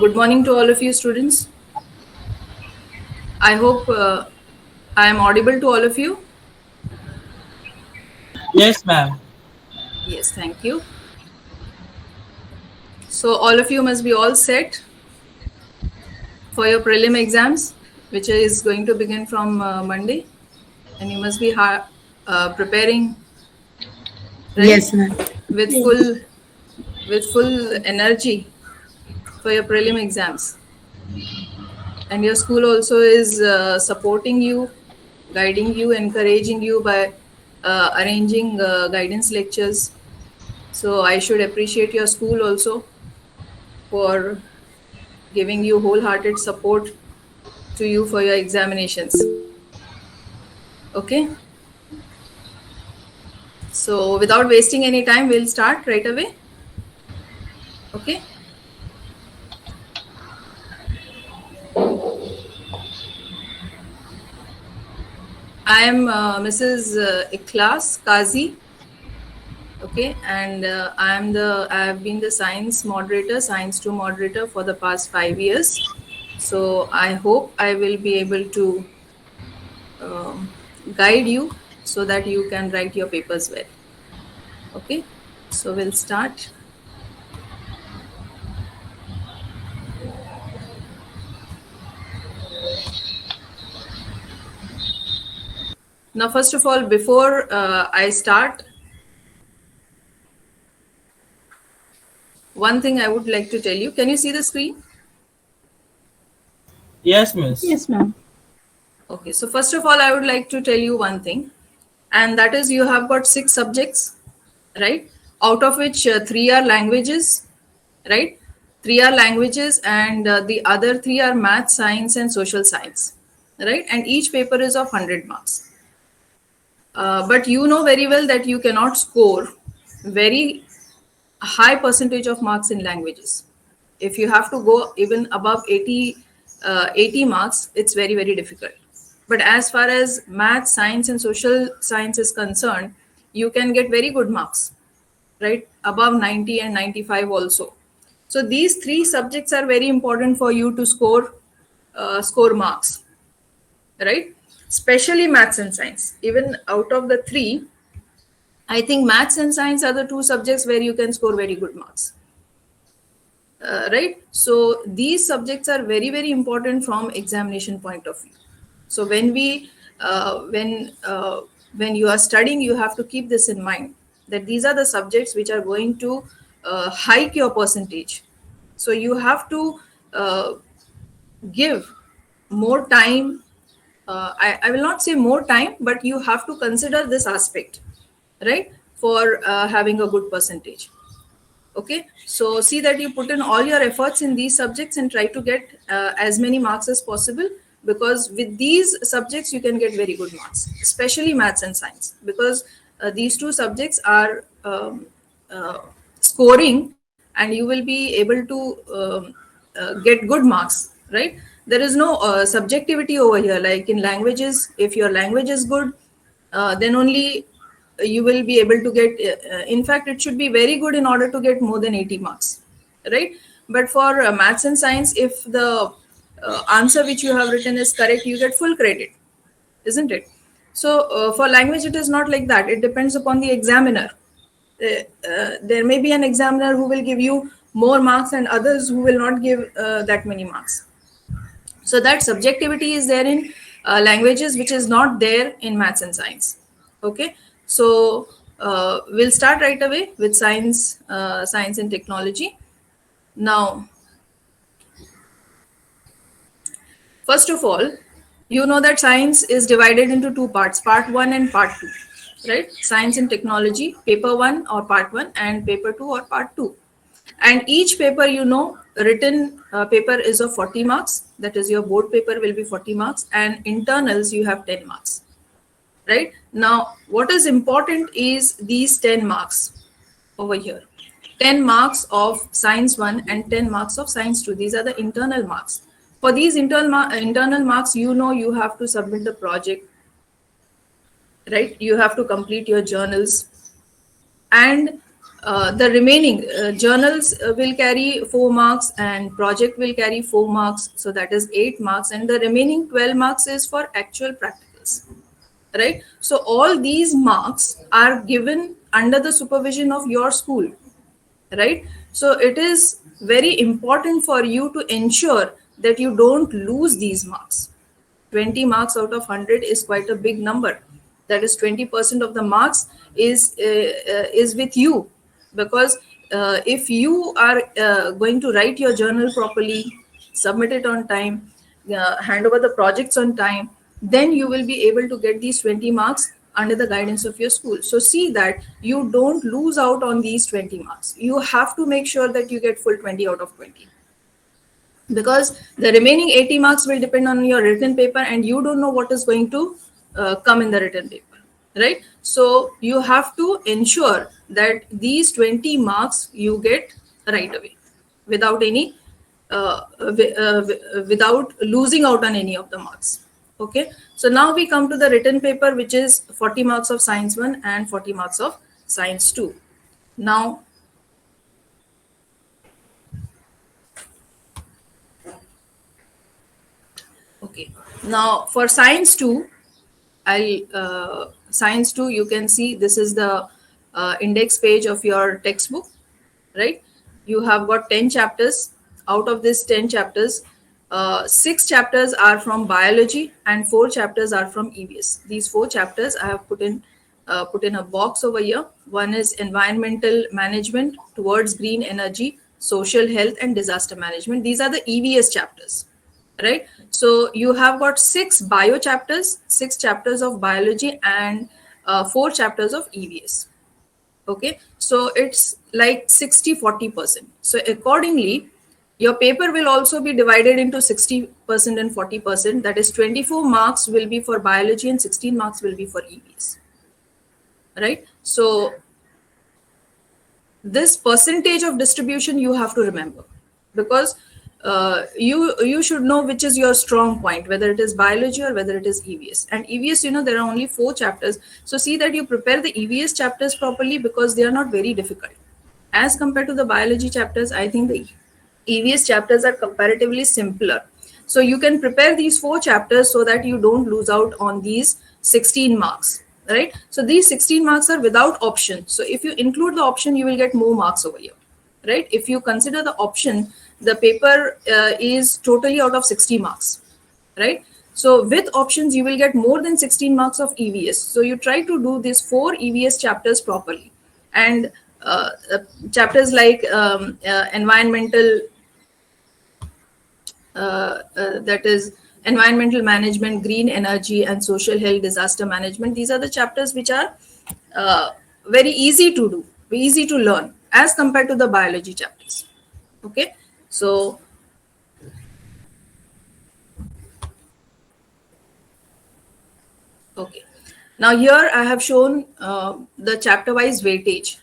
Good morning to all of you students. I hope I am audible to all of you. Yes, ma'am. Yes, thank you. So all of you must be all set for your prelim exams, which is going to begin from Monday, and you must be preparing, right, Yes, ma'am. with Yes. full energy for your prelim exams. And your school also is supporting you, guiding you, encouraging you by arranging guidance lectures. So I should appreciate your school also for giving you wholehearted support to you for your examinations. Okay. So without wasting any time, we'll start right away. Okay. I am Mrs. Ikhlas Kazi. Okay, and I have been the science moderator, science 2 moderator for the past 5 years. So I hope I will be able to um, guide you so that you can write your papers well. Okay, so we'll start. Now, first of all, before I start, one thing I would like to tell you. Can you see the screen? Yes, miss. Yes, ma'am. Okay, so first of all, I would like to tell you one thing, and that is you have got 6 subjects, right? Out of which 3 are languages, right? 3 are languages, and the other 3 are math, science, and social science, right? And each paper is of 100 marks. But you know very well that you cannot score very high percentage of marks in languages. If you have to go even above 80 marks, it's very, very difficult. But as far as math, science, and social science is concerned, you can get very good marks, right? Above 90 and 95 also. So these 3 subjects are very important for you to score marks, right? Especially maths and science. Even out of the 3, I think maths and science are the 2 subjects where you can score very good marks. Right, so these subjects are very, very important from examination point of view. So when you are studying, you have to keep this in mind, that these are the subjects which are going to hike your percentage. So you have to uh, give more time. I will not say more time, but you have to consider this aspect, right, for having a good percentage. Okay, so see that you put in all your efforts in these subjects and try to get as many marks as possible, because with these subjects you can get very good marks, especially maths and science, because these 2 subjects are scoring, and you will be able to get good marks, right? There is no subjectivity over here. Like in languages, if your language is good, then only you will be able to get, in fact it should be very good in order to get more than 80 marks, right? But for maths and science, if the answer which you have written is correct, you get full credit, isn't it? So for language it is not like that. It depends upon the examiner. There may be an examiner who will give you more marks and others who will not give that many marks. So that subjectivity is there in languages, which is not there in maths and science. Okay, so we'll start right away with science and technology. Now, first of all, you know that science is divided into 2 parts, part 1 and part 2, right? Science and technology, paper 1 or part 1, and paper 2 or part 2. And each paper, you know, written paper is of 40 marks. That is, your board paper will be 40 marks, and internals you have 10 marks, right? Now, what is important is these 10 marks over here. 10 marks of science 1 and 10 marks of science 2. These are the internal marks. For these internal marks, you know, you have to submit the project, right? You have to complete your journals, and the remaining journals will carry 4 marks and project will carry 4 marks, so that is 8 marks, and the remaining 12 marks is for actual practicals, right? So all these marks are given under the supervision of your school, right? So it is very important for you to ensure that you don't lose these marks. 20 marks out of 100 is quite a big number. That is 20% of the marks is with you, because if you are going to write your journal properly, submit it on time, hand over the projects on time, then you will be able to get these 20 marks under the guidance of your school. So see that you don't lose out on these 20 marks. You have to make sure that you get full 20 out of 20, because the remaining 80 marks will depend on your written paper, and you don't know what is going to come in the written paper, right? So you have to ensure that these 20 marks you get right away without any without losing out on any of the marks. Okay, so now we come to the written paper, which is 40 marks of science 1 and 40 marks of science 2. Now okay, now for science 2, science 2, you can see this is the index page of your textbook, right? You have got 10 chapters. Out of these 10 chapters, 6 chapters are from biology and 4 chapters are from EVS. These 4 chapters I have put in a box over here. One is environmental management towards green energy, social health and disaster management. These are the EVS chapters, right? So you have got 6 bio chapters, 6 chapters of biology, and 4 chapters of EVS. Okay, so it's like 60-40%. So accordingly, your paper will also be divided into 60% and 40%. That is 24 marks will be for biology and 16 marks will be for EVS, right? So this percentage of distribution you have to remember, because you should know which is your strong point, whether it is biology or whether it is EVS. And EVS, there are only 4 chapters, so see that you prepare the EVS chapters properly, because they are not very difficult as compared to the biology chapters. I think the EVS chapters are comparatively simpler, so you can prepare these 4 chapters so that you don't lose out on these 16 marks, right? So these 16 marks are without option, so if you include the option, you will get more marks over here, right? If you consider the option, the paper is totally out of 60 marks, right? So with options, you will get more than 16 marks of EVS. So you try to do these 4 EVS chapters properly, and chapters like environmental, that is environmental management, green energy and social health, disaster management. These are the chapters which are very easy to do, easy to learn as compared to the biology chapters. Okay, so okay, now here I have shown the chapter wise weightage.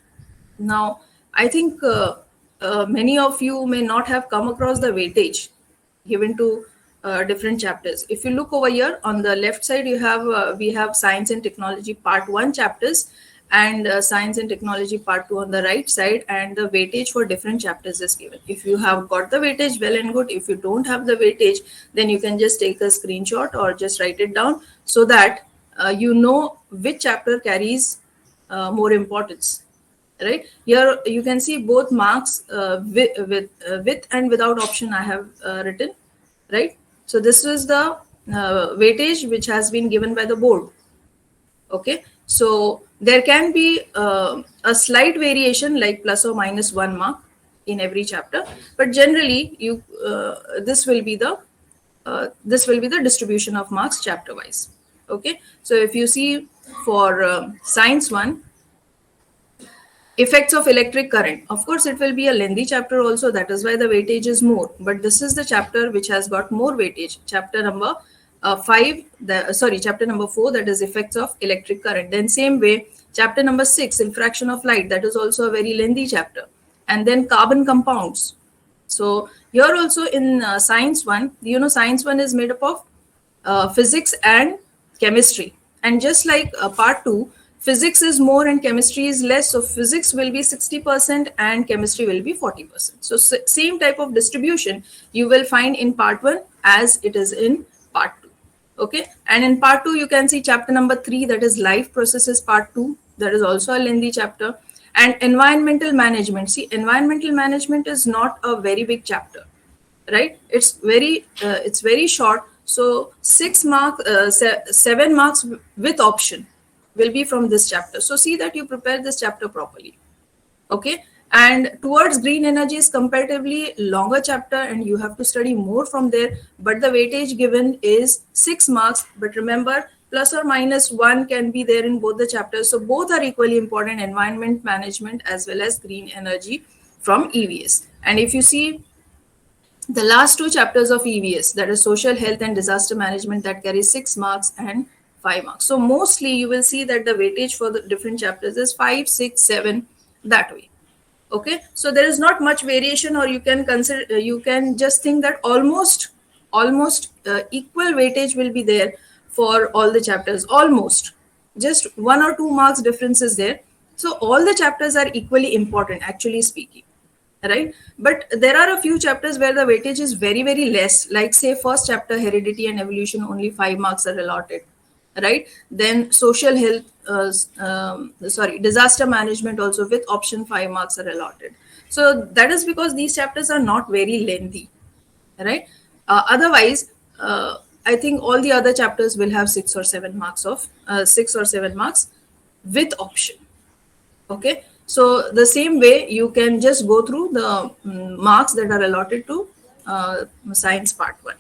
Now I think many of you may not have come across the weightage given to different chapters. If you look over here on the left side, you have we have science and technology part 1 chapters, and science and technology part 2 on the right side, and the weightage for different chapters is given. If you have got the weightage, well and good. If you don't have the weightage, then you can just take a screenshot or just write it down, so that you know which chapter carries more importance, right? Here you can see both marks with and without option I have written, right? So this is the weightage which has been given by the board. Okay, so there can be a slight variation, like plus or minus 1 mark in every chapter, but generally you this will be the distribution of marks chapter wise. Okay, so if you see for science 1, effects of electric current, of course it will be a lengthy chapter also, that is why the weightage is more, but this is the chapter which has got more weightage, chapter number 5, chapter number 4, that is effects of electric current. Then same way, chapter number 6, infraction of light, that is also a very lengthy chapter. And then carbon compounds. So here also in science 1, science 1 is made up of physics and chemistry, and just like part 2, Physics is more and chemistry is less. So physics will be 60% and chemistry will be 40%. So same type of distribution you will find in part 1 as it is in part 2. Okay. And in part 2, you can see chapter number 3, that is life processes part 2. That is also a lengthy chapter. And environmental management. See, environmental management is not a very big chapter, right? It's very short. So 7 marks with option will be from this chapter. So see that you prepare this chapter properly. Okay. And towards green energy is comparatively longer chapter and you have to study more from there. But the weightage given is 6 marks. But remember, plus or minus 1 can be there in both the chapters. So both are equally important, environment management as well as green energy from EVS. And if you see the last 2 chapters of EVS, that is social health and disaster management, that carries 6 marks and 5 marks. So mostly you will see that the weightage for the different chapters is 5, 6, 7, that way. Okay, so there is not much variation, or you can consider, you can just think that almost equal weightage will be there for all the chapters, almost just 1 or 2 marks difference is there. So all the chapters are equally important, actually speaking, right? But there are a few chapters where the weightage is very, very less, like say first chapter, heredity and evolution, only 5 marks are allotted, right? Then social health, disaster management also with option 5 marks are allotted. So that is because these chapters are not very lengthy, right? Otherwise, I think all the other chapters will have 6 or 7 marks with option. Okay, so the same way you can just go through the marks that are allotted to science part 1.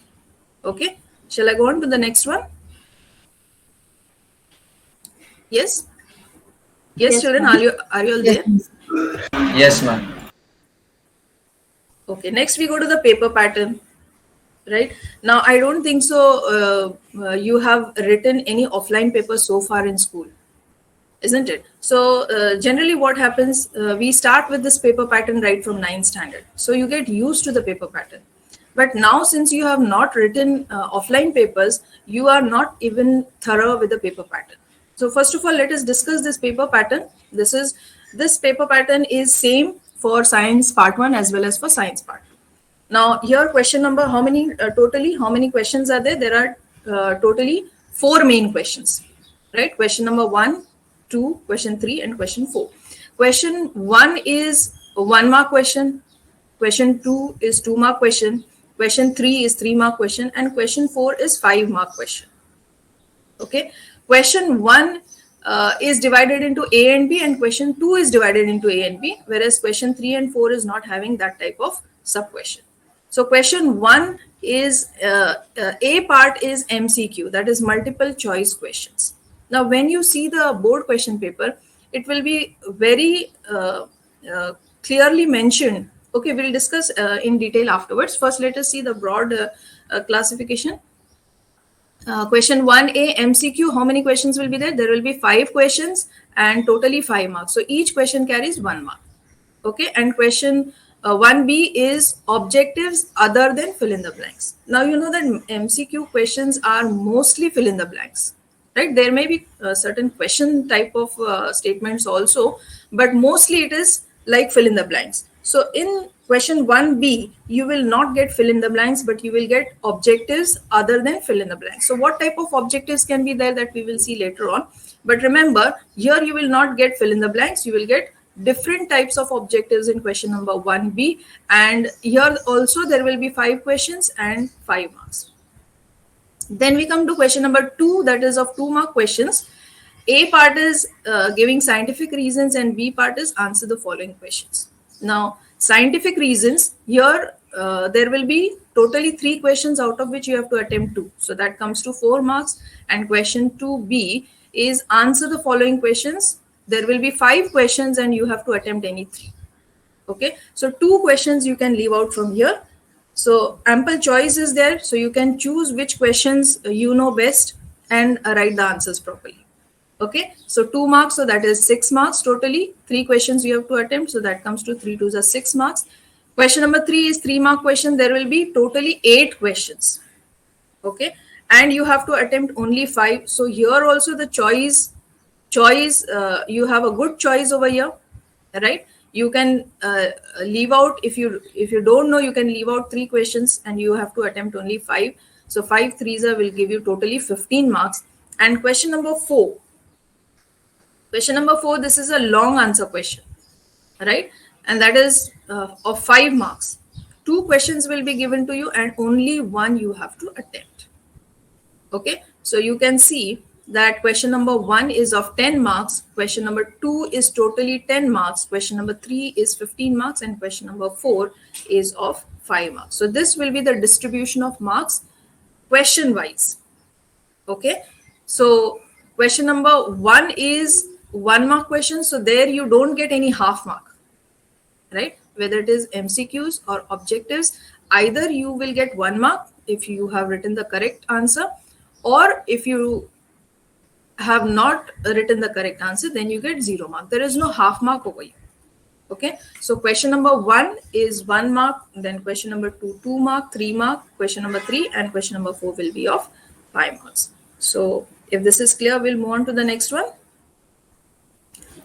Okay, shall I go on to the next one? Yes, yes, children, are you all there? Yes, ma'am. Okay, next we go to the paper pattern. Right now, I don't think so you have written any offline papers so far in school, isn't it? So generally what happens, we start with this paper pattern right from 9th standard. So you get used to the paper pattern. But now, since you have not written offline papers, you are not even thorough with the paper pattern. So first of all, let us discuss this paper pattern. This paper pattern is same for science part 1 as well as for science part 2. Now here question number, how many questions are there? There are totally 4 main questions, right? Question number 1, 2, question 3 and question 4. Question 1 is a 1 mark question. Question 2 is 2 mark question. Question 3 is 3 mark question and question 4 is 5 mark question. Okay. Question 1 is divided into A and B and question 2 is divided into A and B, whereas question 3 and 4 is not having that type of sub question. So question 1 is A part is MCQ, that is multiple choice questions. Now when you see the board question paper, it will be very clearly mentioned. Okay, we'll discuss in detail afterwards. First, let us see the broad classification. Question 1A MCQ, how many questions will be there? There will be 5 questions and totally 5 marks. So each question carries 1 mark. Okay, and question 1B is objectives other than fill in the blanks. Now you know that MCQ questions are mostly fill in the blanks, right? There may be certain question type of statements also, but mostly it is like fill in the blanks. So in question 1B, you will not get fill in the blanks, but you will get objectives other than fill in the blanks. So what type of objectives can be there, that we will see later on. But remember, here you will not get fill in the blanks, you will get different types of objectives in question number 1B. And here also there will be 5 questions and 5 marks. Then we come to question number 2, that is of 2 mark questions. A part is giving scientific reasons and B part is answer the following questions. Now, scientific reasons, here there will be totally 3 questions, out of which you have to attempt 2. So that comes to 4 marks. And question 2B is answer the following questions. There will be 5 questions and you have to attempt any 3. Okay, so 2 questions you can leave out from here. So ample choice is there. So you can choose which questions you know best and write the answers properly. Okay, so 2 marks, so that is 6 marks totally. 3 questions you have to attempt, so that comes to 3 2s are 6 marks. Question number 3 is 3 mark question. There will be totally 8 questions. Okay, and you have to attempt only 5. So here also the choice choice, you have a good choice over here, right? You can leave out, if you don't know, you can leave out 3 questions and you have to attempt only 5. So 5 threes will give you totally 15 marks. And question number 4, this is a long answer question, right? And that is of 5 marks. 2 questions will be given to you and only one you have to attempt. Okay, so you can see that question number 1 is of 10 marks, question number 2 is totally 10 marks, question number 3 is 15 marks, and question number 4 is of 5 marks. So this will be the distribution of marks question wise. Okay, so question number 1 is 1 mark question, so there you don't get any half mark, right? Whether it is MCQs or objectives, either you will get 1 mark if you have written the correct answer, or if you have not written the correct answer, then you get 0 mark. There is no half mark over here. Okay, so question number 1 is 1 mark, then question number 2 2 mark, 3 mark, question number 3 and question number 4 will be of 5 marks. So if this is clear, we'll move on to the next one.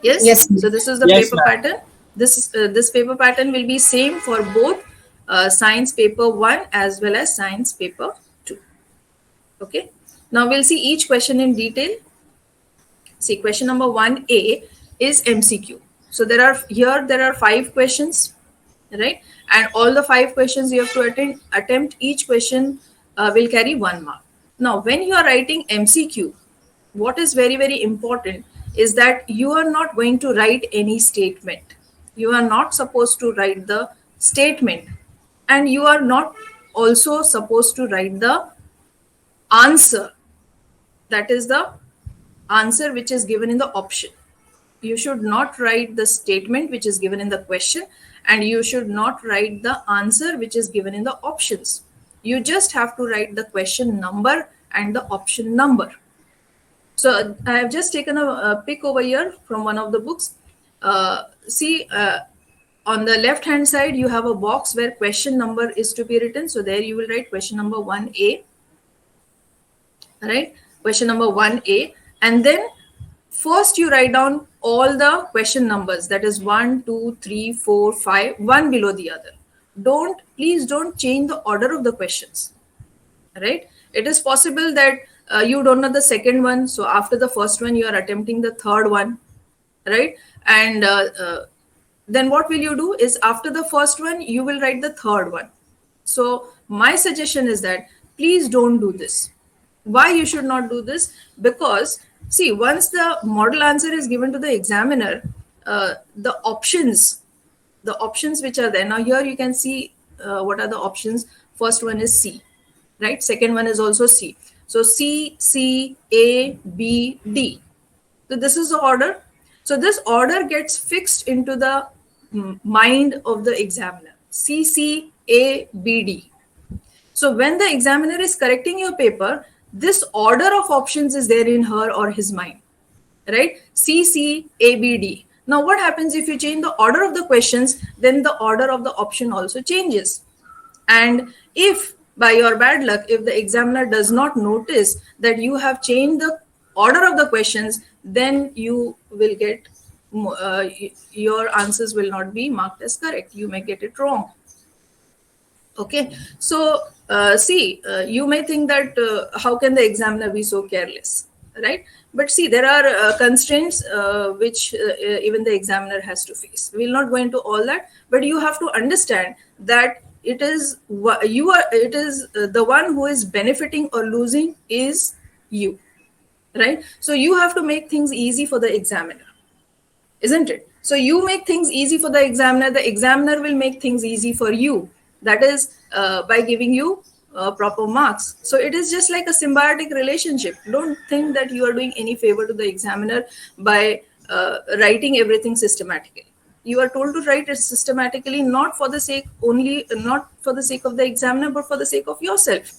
Yes. Yes. So this is the paper pattern. This paper pattern will be same for both science paper 1 as well as science paper 2. Okay. Now we'll see each question in detail. See, question number 1A is MCQ. So there are 5 questions, right? And all the 5 questions you have to attempt. Each question will carry 1 mark. Now, when you are writing MCQ, what is very, very important is that you are not going to write any statement. You are not supposed to write the statement, and you are not also supposed to write the answer. That is the answer which is given in the option. You should not write the statement which is given in the question, and you should not write the answer which is given in the options. You just have to write the question number and the option number. So I have just taken a pic over here from one of the books. See, on the left hand side, you have a box where question number is to be written. So there you will write question number 1A, right? Question number 1A. And then first you write down all the question numbers, that is 1, 2, 3, 4, 5, one below the other. Please don't change the order of the questions, right? It is possible that you don't know the second one. So after the first one, you are attempting the third one, right? And then what will you do is after the first one, you will write the third one. So my suggestion is that please don't do this. Why you should not do this? Because see, once the model answer is given to the examiner, the options which are there. Now here you can see what are the options. First one is C, right? Second one is also C. So C, C, A, B, D. So this is the order. So this order gets fixed into the mind of the examiner. C, C, A, B, D. So when the examiner is correcting your paper, this order of options is there in her or his mind, right? C, C, A, B, D. Now what happens if you change the order of the questions, then the order of the option also changes. And if by your bad luck, if the examiner does not notice that you have changed the order of the questions, then you will get, your answers will not be marked as correct. You may get it wrong. Okay, so see, you may think that how can the examiner be so careless, right? But see, there are constraints which even the examiner has to face. We will not go into all that, but you have to understand that it is the one who is benefiting or losing is you, right? So you have to make things easy for the examiner, isn't it? So you make things easy for the examiner will make things easy for you. That is by giving you proper marks. So it is just like a symbiotic relationship. Don't think that you are doing any favor to the examiner by writing everything systematically. You are told to write it systematically, not for the sake of the examiner, but for the sake of yourself.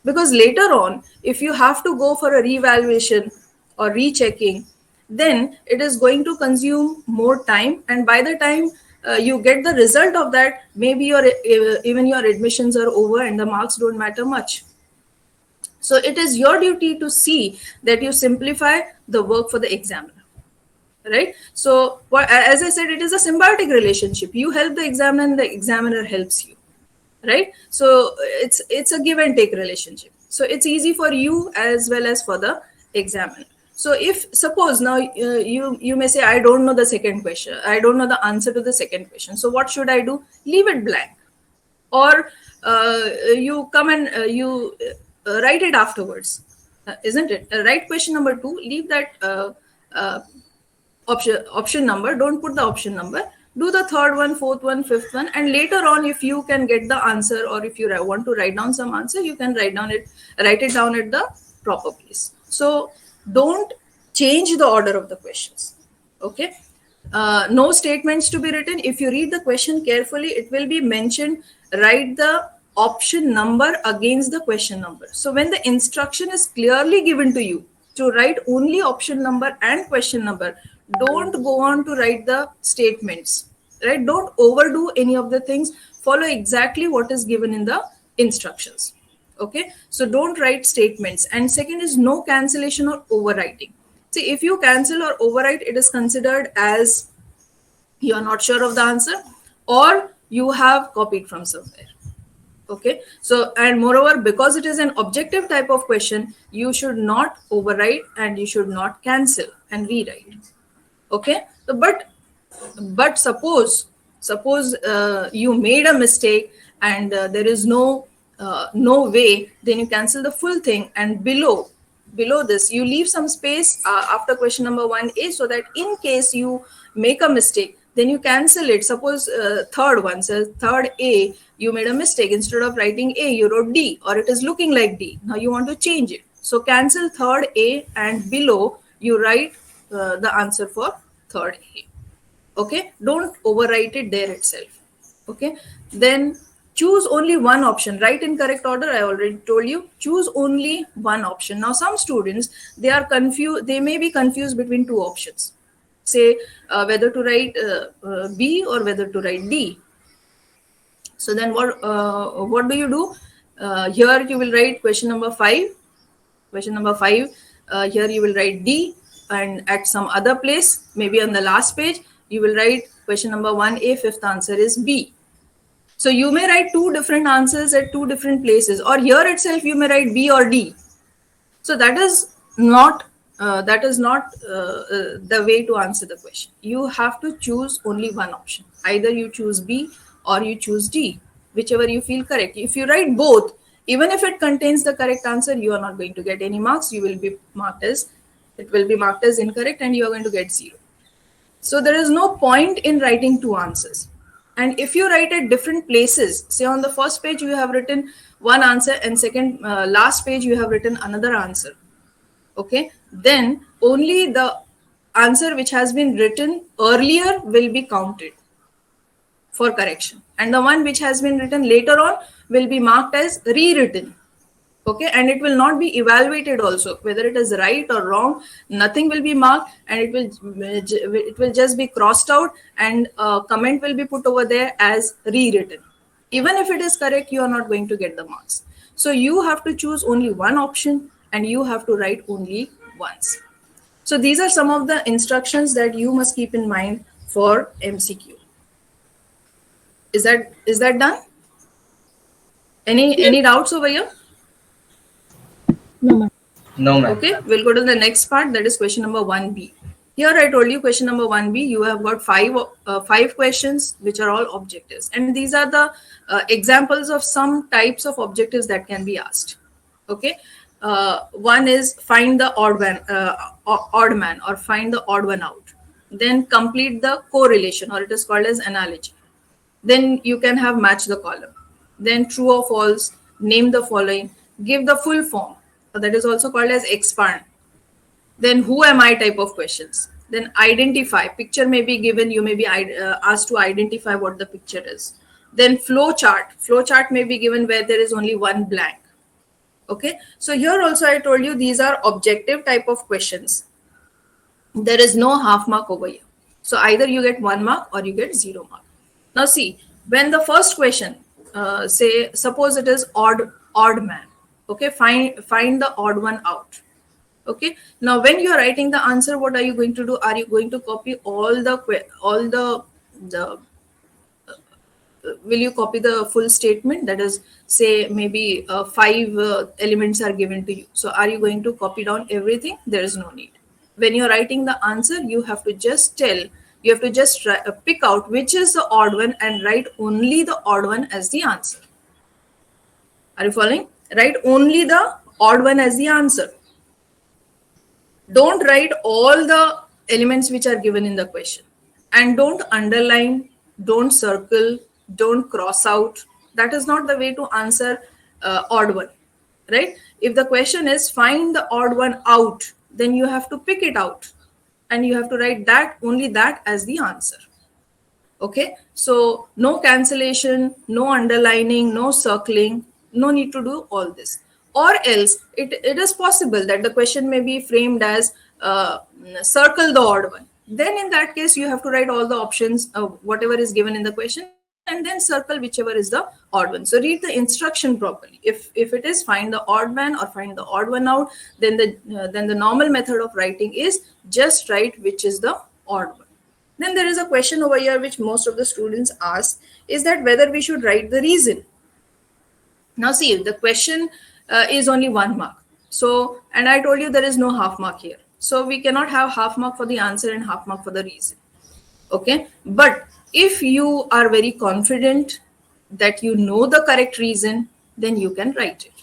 Because later on, if you have to go for a revaluation or rechecking, then it is going to consume more time. And by the time you get the result of that, maybe even your admissions are over and the marks don't matter much. So it is your duty to see that you simplify the work for the examiner. right? So as I said, it is a symbiotic relationship. You help the examiner and the examiner helps you, right? So it's a give and take relationship. So it's easy for you as well as for the examiner. So if suppose now you may say, I don't know the second question, I don't know the answer to the second question, so what should I do? Leave it blank, or you come and you write it afterwards, isn't it? Write question number 2, leave that uh, option number, don't put the option number, do the third one, fourth one, fifth one, and later on if you can get the answer, or if you want to write down some answer, you can write it down at the proper place. So don't change the order of the questions. Okay. No statements to be written. If you read the question carefully, it will be mentioned, write the option number against the question number. So when the instruction is clearly given to you to write only option number and question number, don't go on to write the statements, right? Don't overdo any of the things. Follow exactly what is given in the instructions. Okay, so don't write statements. And second is no cancellation or overwriting. See, if you cancel or overwrite, it is considered as you are not sure of the answer, or you have copied from somewhere. Okay, so and moreover, because it is an objective type of question, you should not overwrite and you should not cancel and rewrite. Okay, so but suppose you made a mistake and there is no way, then you cancel the full thing, and below this you leave some space after question number 1A, so that in case you make a mistake, then you cancel it. Suppose third one says third A, you made a mistake, instead of writing A you wrote D, or it is looking like D, now you want to change it, so cancel third A and below you write the answer for third A. Okay, don't overwrite it there itself. Okay, then choose only one option. Write in correct order. I already told you, choose only one option. Now some students, they are confused, they may be confused between two options, say whether to write B or whether to write D. So then what do you do? Here you will write question number 5. Here you will write D, and at some other place, maybe on the last page, you will write question number 1A, fifth answer is B. So you may write two different answers at two different places, or here itself you may write B or D. So that is not the way to answer the question. You have to choose only one option. Either you choose B or you choose D, whichever you feel correct. If you write both, even if it contains the correct answer, you are not going to get any marks. It will be marked as incorrect, and you are going to get 0. So there is no point in writing two answers. And if you write at different places, say on the first page you have written one answer, and second last page you have written another answer, okay, then only the answer which has been written earlier will be counted for correction, and the one which has been written later on will be marked as rewritten. Okay, and it will not be evaluated also, whether it is right or wrong. Nothing will be marked, and it will just be crossed out, and a comment will be put over there as rewritten. Even if it is correct, you are not going to get the marks. So you have to choose only one option, and you have to write only once. So these are some of the instructions that you must keep in mind for MCQ. Is that done? Any doubts over here? No, ma'am. No, ma'am. Okay, we'll go to the next part, that is question number 1B. Here I told you question number 1B, you have got five questions which are all objectives, and these are the examples of some types of objectives that can be asked. Okay, one is find the odd man or find the odd one out. Then complete the correlation, or it is called as analogy. Then you can have match the column. Then true or false, name the following, give the full form, that is also called as expand. Then who am I type of questions. Then identify, picture may be given, you may be asked to identify what the picture is. Then flow chart may be given where there is only one blank. Okay, so here also I told you these are objective type of questions. There is no half mark over here. So either you get 1 mark or you get 0 mark. Now see, when the first question, suppose it is odd man. Okay, find the odd one out. Okay, now when you are writing the answer, what are you going to do? Are you going to copy all the will you copy the full statement? That is, say maybe five elements are given to you, so are you going to copy down everything? There is no need. When you're writing the answer, you have to just pick out which is the odd one and write only the odd one as the answer. Are you following? Write only the odd one as the answer. Don't write all the elements which are given in the question, and don't underline, don't circle, don't cross out. That is not the way to answer odd one, right? If the question is find the odd one out, then you have to pick it out and you have to write that, only that as the answer. Okay, so no cancellation, no underlining, no circling, no need to do all this. Or else it is possible that the question may be framed as circle the odd one. Then in that case, you have to write all the options, whatever is given in the question, and then circle whichever is the odd one. So read the instruction properly. If it is find the odd one or find the odd one out, then the normal method of writing is just write which is the odd one. Then there is a question over here which most of the students ask, is that whether we should write the reason. Now see, the question is only 1 mark. So, and I told you there is no half mark here. So we cannot have half mark for the answer and half mark for the reason. Okay, but if you are very confident that you know the correct reason, then you can write it.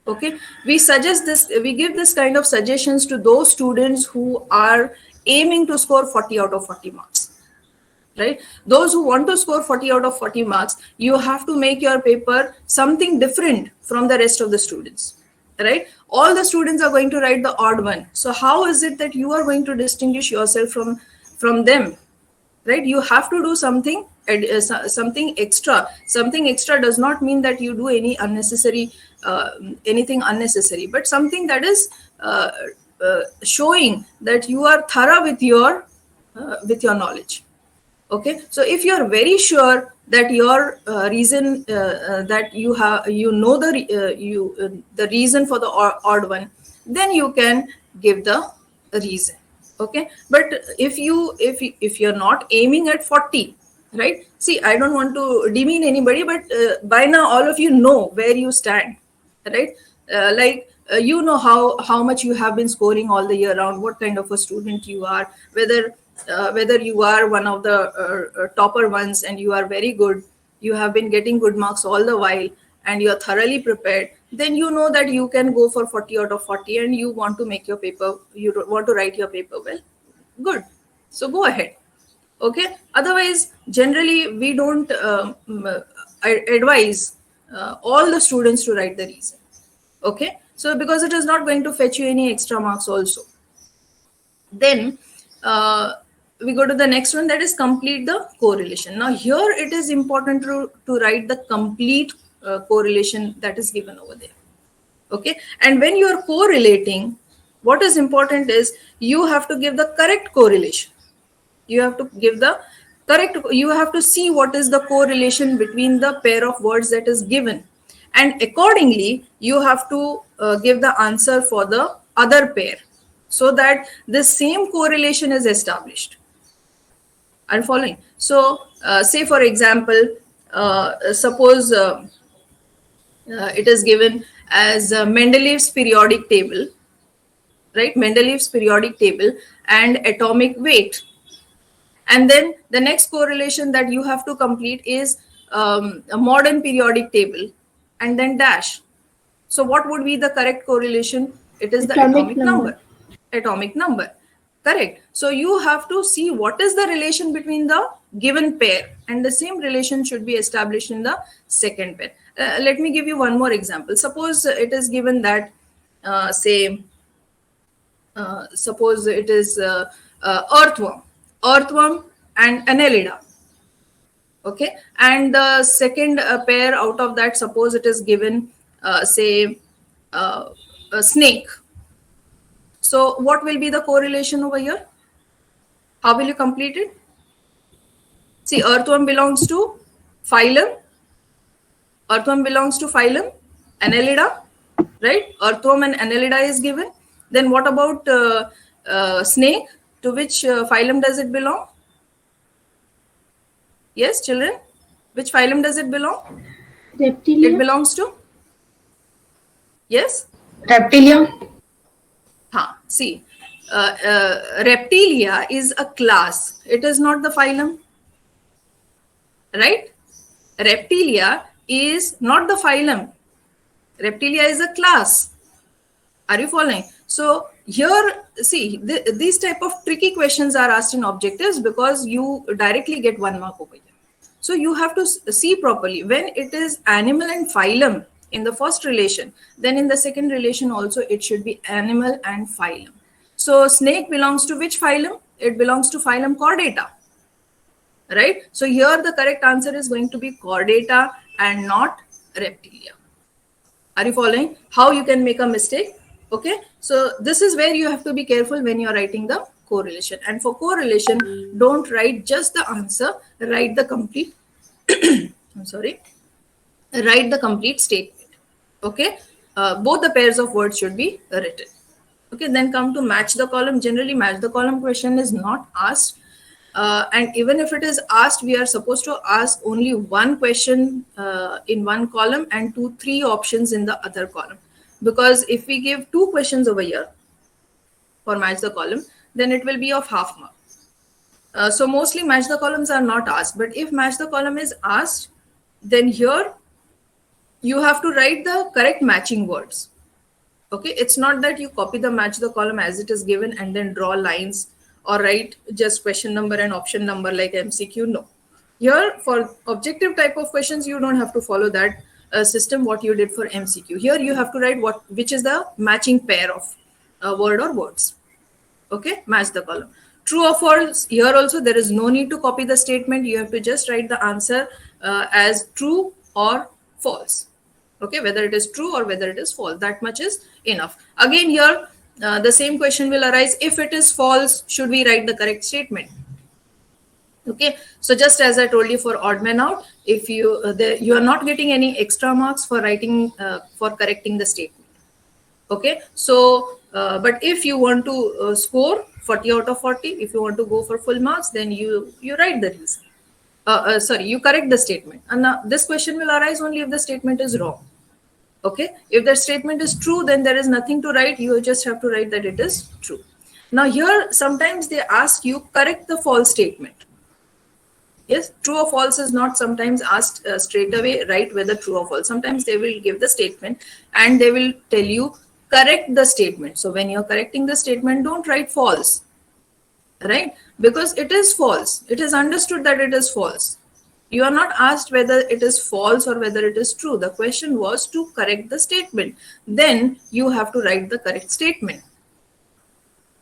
Okay, we suggest this, we give this kind of suggestions to those students who are aiming to score 40 out of 40 marks, right? Those who want to score 40 out of 40 marks, you have to make your paper something different from the rest of the students, right? All the students are going to write the odd one. So how is it that you are going to distinguish yourself from them, right? You have to do something extra. Something extra does not mean that you do any unnecessary anything unnecessary, but something that is showing that you are thorough with your knowledge. Okay, so if you are very sure that your reason that you have, you know the reason for the odd one, then you can give the reason. Okay, but if you're not aiming at 40, right? See, I don't want to demean anybody, but by now all of you know where you stand, right? You know how much you have been scoring all the year round, what kind of a student you are, whether you are one of the topper ones and you are very good, you have been getting good marks all the while and you are thoroughly prepared, then you know that you can go for 40 out of 40 and you want to make your paper, you want to write your paper well. Good, so go ahead. Okay, otherwise generally we don't advise all the students to write the reason. Okay, so because it is not going to fetch you any extra marks also. Then we go to the next one, that is complete the correlation. Now here it is important to write the complete correlation that is given over there. Okay, and when you are correlating, what is important is you have to give the correct correlation. You have to give the correct, you have to see what is the correlation between the pair of words that is given, and accordingly you have to give the answer for the other pair so that the same correlation is established. Are you following? So say for example, suppose it is given as Mendeleev's periodic table, right? Mendeleev's periodic table and atomic weight. And then the next correlation that you have to complete is a modern periodic table and then dash. So what would be the correct correlation? It is the atomic number. Atomic number. Correct. So you have to see what is the relation between the given pair, and the same relation should be established in the second pair. Let me give you one more example. Suppose it is given that, suppose it is earthworm and annelida. Okay, and the second pair out of that, suppose it is given a snake. So what will be the correlation over here? How will you complete it? See, earthworm belongs to phylum. Earthworm belongs to phylum Annelida, right? Earthworm and Annelida is given. Then what about snake? To which phylum does it belong? Yes, children? Which phylum does it belong? Reptilia. It belongs to? Yes? Reptilia. See, Reptilia is a class. It is not the phylum. Right? Reptilia is not the phylum. Reptilia is a class. Are you following? So here, see, these type of tricky questions are asked in objectives because you directly get 1 mark over here. So you have to see properly when it is animal and phylum in the first relation, then in the second relation also it should be animal and phylum. So snake belongs to which phylum? It belongs to phylum Chordata. Right? So here the correct answer is going to be Chordata and not Reptilia. Are you following how you can make a mistake? Okay, so this is where you have to be careful when you're writing the correlation. And for correlation, don't write just the answer, write the complete I'm sorry, write the complete statement. Okay, both the pairs of words should be written. Okay, then come to match the column. Generally, match the column question is not asked. And even if it is asked, we are supposed to ask only one question in one column and 2-3 options in the other column. Because if we give 2 questions over here for match the column, then it will be of half mark. So mostly match the columns are not asked. But if match the column is asked, then here you have to write the correct matching words. Okay, it's not that you copy the match the column as it is given and then draw lines or write just question number and option number like MCQ. No. Here for objective type of questions, you don't have to follow that system what you did for MCQ. Here you have to write which is the matching pair of word or words. Okay, match the column. True or false, here also there is no need to copy the statement. You have to just write the answer as true or false. Okay, whether it is true or whether it is false, that much is enough. Again here, the same question will arise. If it is false, should we write the correct statement? Okay, so just as I told you for odd man out, if you are not getting any extra marks for writing for correcting the statement. Okay, so but if you want to score 40 out of 40, if you want to go for full marks, then you write the reason. You correct the statement. And now this question will arise only if the statement is wrong. Okay, if the statement is true, then there is nothing to write. You just have to write that it is true. Now here, sometimes they ask you correct the false statement. Yes, true or false is not sometimes asked straight away, right? Whether true or false. Sometimes they will give the statement and they will tell you correct the statement. So when you're correcting the statement, don't write false, right? Because it is false. It is understood that it is false. You are not asked whether it is false or whether it is true. The question was to correct the statement. Then you have to write the correct statement.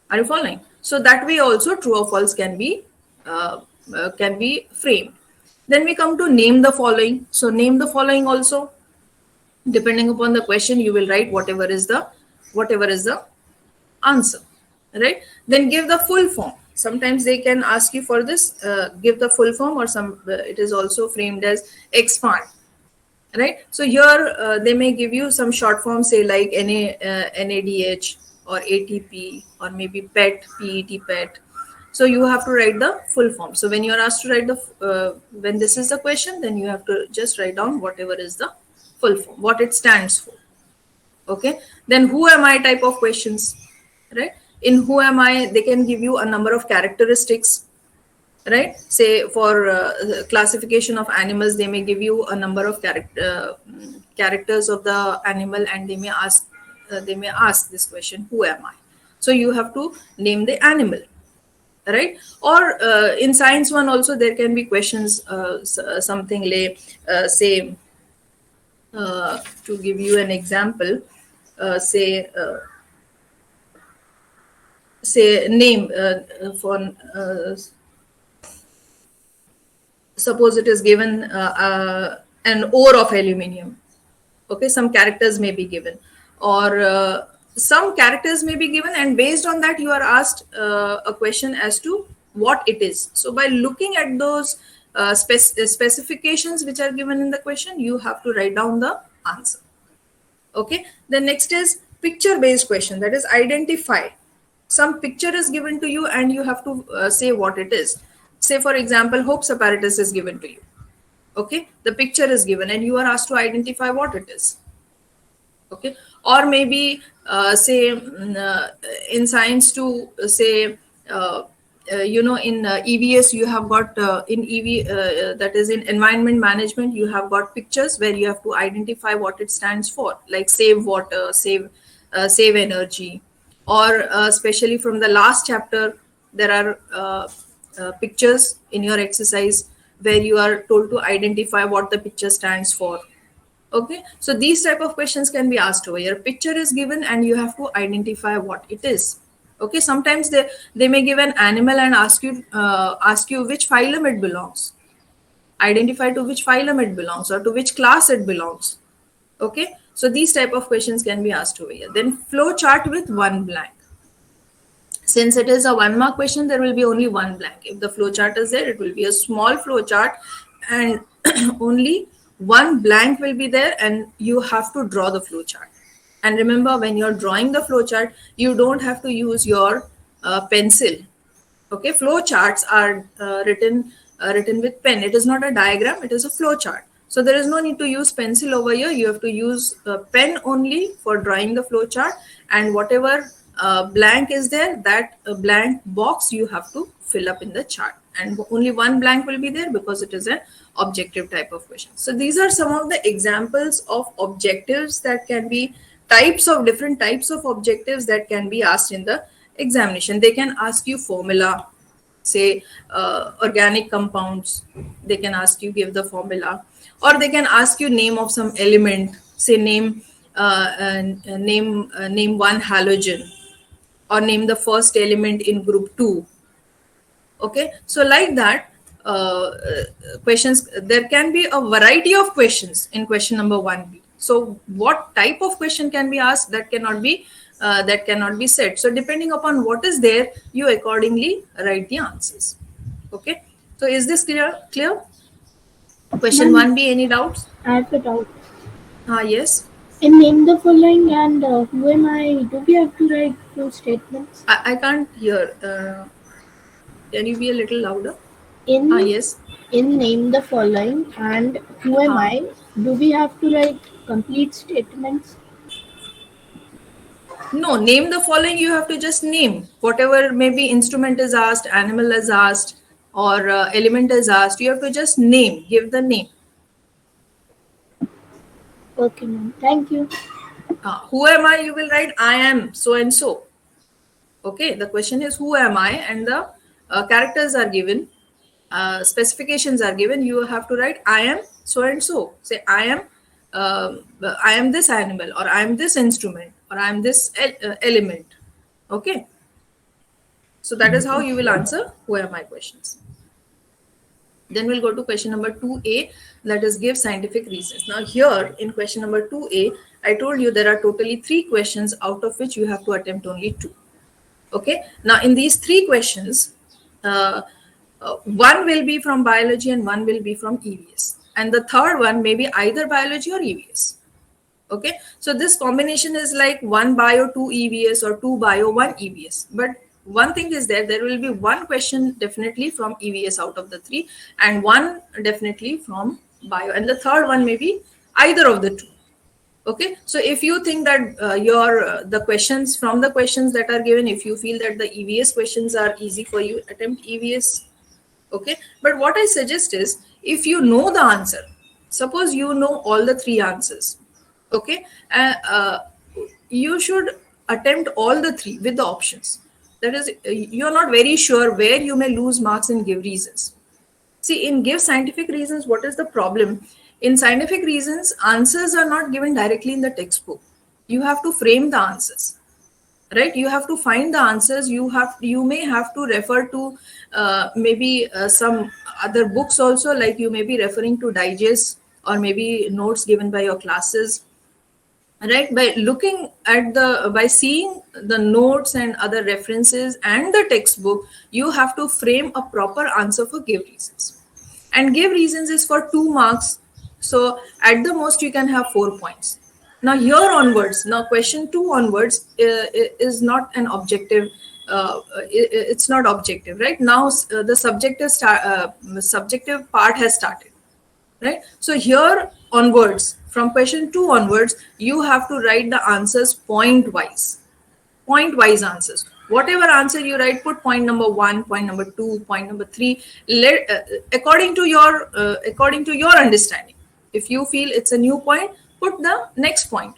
Are you following? So that way also true or false can be framed. Then we come to name the following. So name the following also, depending upon the question, you will write whatever is the answer, right? Then give the full form. Sometimes they can ask you for this, give the full form, or it is also framed as expand, right? So here they may give you some short form, say like NADH or ATP or maybe PET, PET. So you have to write the full form. So when you are asked to write when this is the question, then you have to just write down whatever is the full form, what it stands for. Okay. Then who am I type of questions, right? In who am I, they can give you a number of characteristics, right? Say for classification of animals, they may give you a number of characters of the animal, and they may ask this question, who am I? So you have to name the animal, right? Or in science one also, there can be questions, something like say, to give you an example, say name for suppose it is given an ore of aluminium. Okay, some characters may be given, or some characters may be given, and based on that you are asked a question as to what it is. So by looking at those specifications which are given in the question, you have to write down the answer. Okay, the next is picture based question, that is identify. Some picture is given to you and you have to say what it is. Say for example, Hope's apparatus is given to you. Okay, the picture is given and you are asked to identify what it is. Okay, or maybe in science to say in EVS you have got in EV that is in environment management, you have got pictures where you have to identify what it stands for, like save water, save energy, or especially from the last chapter there are pictures in your exercise where you are told to identify what the picture stands for. Okay, so these type of questions can be asked over here. Picture is given and you have to identify what it is. Okay, sometimes they may give an animal and ask you which phylum it belongs. Identify to which phylum it belongs or to which class it belongs. Okay, so these type of questions can be asked over here. Then flow chart with one blank. Since it is a 1 mark question, there will be only one blank. If the flow chart is there, it will be a small flow chart and only one blank will be there and you have to draw the flow chart. And remember, when you're drawing the flow chart, you don't have to use your pencil. Okay, flow charts are written with pen. It is not a diagram, it is a flow chart. So there is no need to use pencil over here. You have to use pen only for drawing the flow chart, and whatever blank is there, that blank box you have to fill up in the chart, and only one blank will be there because it is an objective type of question. So these are some of the examples of objectives that can be different types of objectives that can be asked in the examination. They can ask you formula, say organic compounds, they can ask you give the formula, or they can ask you name of some element, say name one halogen, or name the first element in group 2. Okay, so like that questions, there can be a variety of questions in question number 1B. So what type of question can be asked, that cannot be said. So depending upon what is there, you accordingly write the answers. Okay, so is this clear? Question 1B, any doubts? I have a doubt. Yes. In name the following and who am I, do we have to write few statements? I can't hear. Can you be a little louder? Yes. In name the following and who am I, do we have to write complete statements? No, name the following, you have to just name whatever maybe instrument is asked, animal is asked, or element is asked. You have to just name, give the name. Okay, ma'am. Thank you. Who am I? You will write I am so and so. Okay, the question is who am I, and the characters are given, specifications are given. You have to write I am so and so. Say I am this animal, or I am this instrument, or I am this element. Okay, so that is how you will answer who am I questions. Then we'll go to question number 2A, that is give scientific reasons. Now here in question number 2A, I told you there are totally 3 questions, out of which you have to attempt only 2. Okay, now in these 3 questions, one will be from biology and one will be from EVS, and the third one may be either biology or EVS. Okay, so this combination is like 1 bio 2 EVS or 2 bio 1 EVS. But one thing is there will be one question definitely from EVS out of the 3, and one definitely from bio, and the third one may be either of the 2. Okay, so if you think that the questions that are given, if you feel that the EVS questions are easy for you, attempt EVS. Okay, but what I suggest is, if you know the answer, suppose you know all the 3 answers, okay, you should attempt all the 3 with the options. That is, you're not very sure where you may lose marks in give reasons. See, in give scientific reasons, what is the problem? In scientific reasons, answers are not given directly in the textbook. You have to frame the answers, right? You have to find the answers. You may have to refer to maybe some other books also, like you may be referring to digests or maybe notes given by your classes, right? By seeing the notes and other references and the textbook, you have to frame a proper answer for give reasons. And give reasons is for 2 marks. So at the most you can have 4 points. Now here onwards, now question 2 onwards is not an objective, it's not objective, right? Now the subjective part has started, right? So here onwards, from question 2 onwards, you have to write the answers point wise answers. Whatever answer you write, put point number 1, point number 2, point number 3, according to your understanding. If you feel it's a new point, put the next point.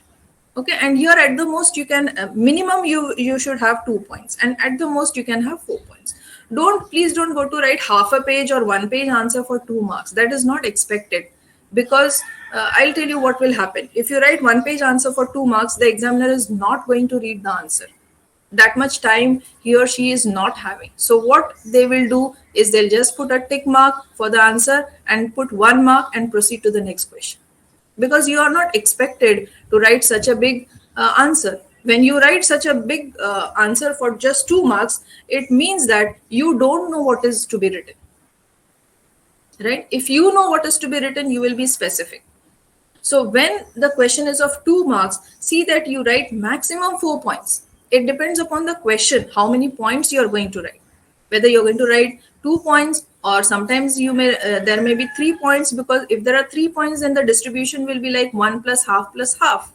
Okay, and here at the most you can minimum you should have 2 points, and at the most you can have 4 points. Please don't go to write half a page or 1 page answer for 2 marks. That is not expected, because I'll tell you what will happen. If you write 1 page answer for 2 marks, the examiner is not going to read the answer. That much time he or she is not having. So what they will do is they'll just put a tick mark for the answer and put 1 mark and proceed to the next question, because you are not expected to write such a big answer. When you write such a big answer for just 2 marks, it means that you don't know what is to be written, right? If you know what is to be written, you will be specific. So when the question is of 2 marks, see that you write maximum 4 points. It depends upon the question, how many points you are going to write. Whether you're going to write 2 points, or sometimes you may there may be 3 points, because if there are 3 points, then the distribution will be like 1 plus half plus half.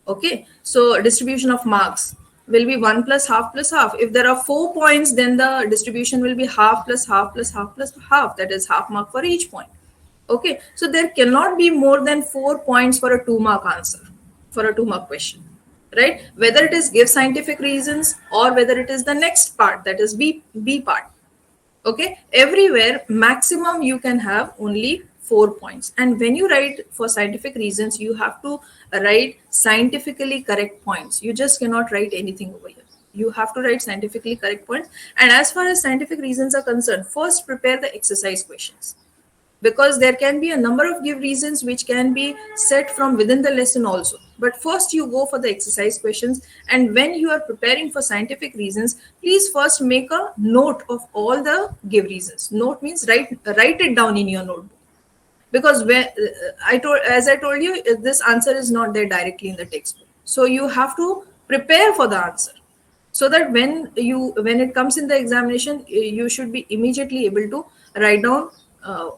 Okay, so distribution of marks will be 1 plus half plus half. If there are 4 points, then the distribution will be half plus half plus half plus half. That is half mark for each point. Okay, so there cannot be more than 4 points for a 2 mark answer, for a 2 mark question, right? Whether it is give scientific reasons, or whether it is the next part, that is B part. Okay, everywhere maximum you can have only 4 points. And when you write for scientific reasons, you have to write scientifically correct points. You just cannot write anything over here. You have to write scientifically correct points. And as far as scientific reasons are concerned, first prepare the exercise questions, because there can be a number of give reasons which can be set from within the lesson also. But first you go for the exercise questions. And when you are preparing for scientific reasons, please first make a note of all the give reasons. Note means write it down in your notebook, because when as I told you, this answer is not there directly in the textbook. So you have to prepare for the answer, so that when it comes in the examination, you should be immediately able to write down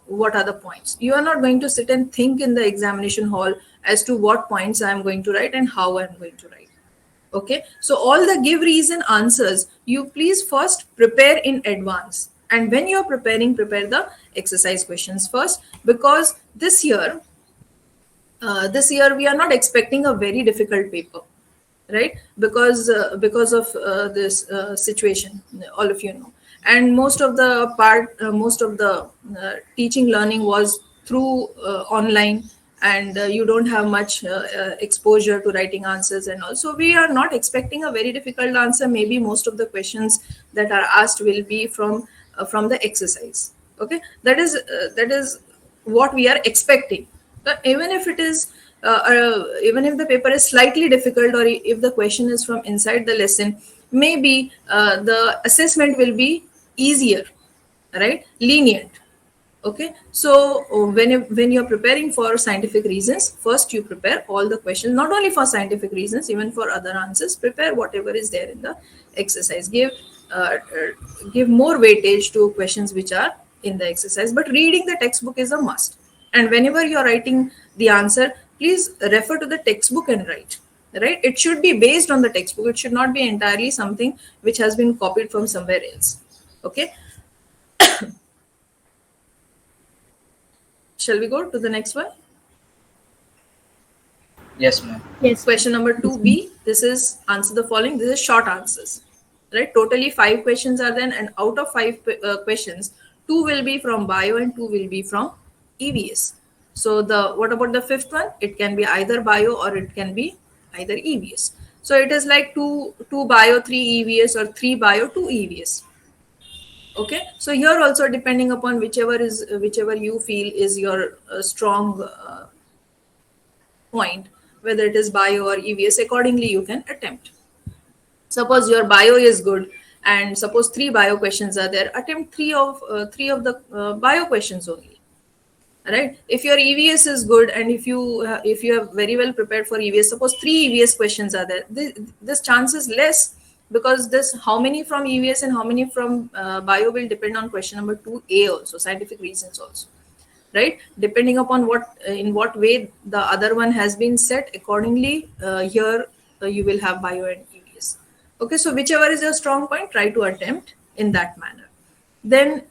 what are the points. You are not going to sit and think in the examination hall as to what points I am going to write and how I am going to write. Okay, so all the give reason answers, you please first prepare in advance. And when you are preparing, prepare the exercise questions first, because this year we are not expecting a very difficult paper, right? Because of this situation, all of you know. And most of the teaching learning was through online, and you don't have much exposure to writing answers. And also we are not expecting a very difficult answer. Maybe most of the questions that are asked will be from the exercise. Okay, that is what we are expecting. But even if it is even if the paper is slightly difficult, or if the question is from inside the lesson, maybe the assessment will be easier, right? Lenient. Okay, so when you're preparing for scientific reasons, first you prepare all the questions, not only for scientific reasons, even for other answers. Prepare whatever is there in the exercise. Give more weightage to questions which are in the exercise. But reading the textbook is a must. And whenever you're writing the answer, please refer to the textbook and write. Right? It should be based on the textbook. It should not be entirely something which has been copied from somewhere else. Okay. Shall we go to the next one? Yes, ma'am. Yes. Question number 2B. This is answer the following. This is short answers. Right? Totally 5 questions are there, and out of 5 questions, 2 will be from bio and 2 will be from EVS. So what about the 5th one? It can be either bio or it can be either EVS. So it is like 2 bio, 3 EVS, or 3 bio, 2 EVS. Okay, so here also, depending upon whichever you feel is your strong point, whether it is bio or EVS, accordingly you can attempt. Suppose your bio is good, and suppose 3 bio questions are there, attempt 3 of the bio questions only. right? If your EVS is good, and if you are very well prepared for EVS, suppose 3 EVS questions are there, this chance is less, because this how many from EVS and how many from bio will depend on question number 2A also, scientific reasons also, right? Depending upon what in what way the other one has been set, accordingly here you will have bio and EVS. Okay, so whichever is your strong point, try to attempt in that manner. Then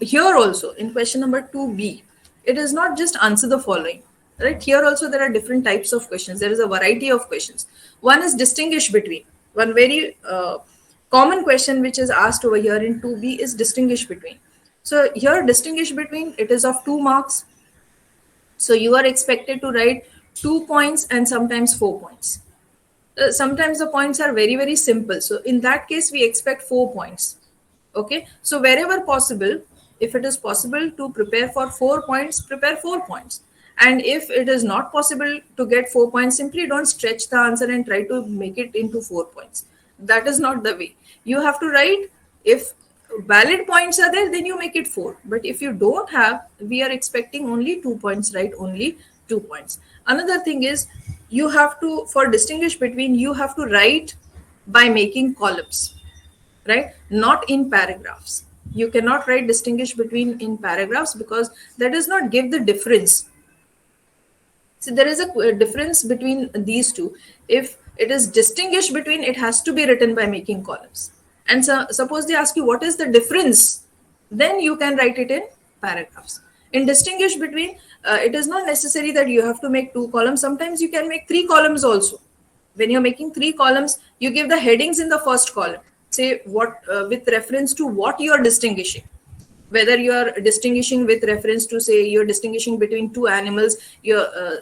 here also in question number 2B, it is not just answer the following, right? Here also there are different types of questions. There is a variety of questions. One is distinguish between. One very common question which is asked over here in 2B is distinguish between. So here distinguish between, it is of 2 marks. So you are expected to write 2 points and sometimes 4 points. Sometimes the points are very, very simple. So in that case, we expect 4 points. Okay, so wherever possible, if it is possible to prepare for 4 points, prepare 4 points. And if it is not possible to get 4 points, simply don't stretch the answer and try to make it into 4 points. That is not the way. You have to write, if valid points are there, then you make it 4. But if you don't have, we are expecting only 2 points, right? Only 2 points. Another thing is, you have to, for distinguish between, you have to write by making columns, right? Not in paragraphs. You cannot write distinguish between in paragraphs, because that does not give the difference. So there is a difference between these two. If it is distinguish between, it has to be written by making columns. And so suppose they ask you what is the difference, then you can write it in paragraphs. In distinguish between, it is not necessary that you have to make 2 columns. Sometimes you can make 3 columns also. When you're making 3 columns, you give the headings in the first column. Say what with reference to what you are distinguishing. Whether you are distinguishing with reference to, say, you're distinguishing between 2 animals,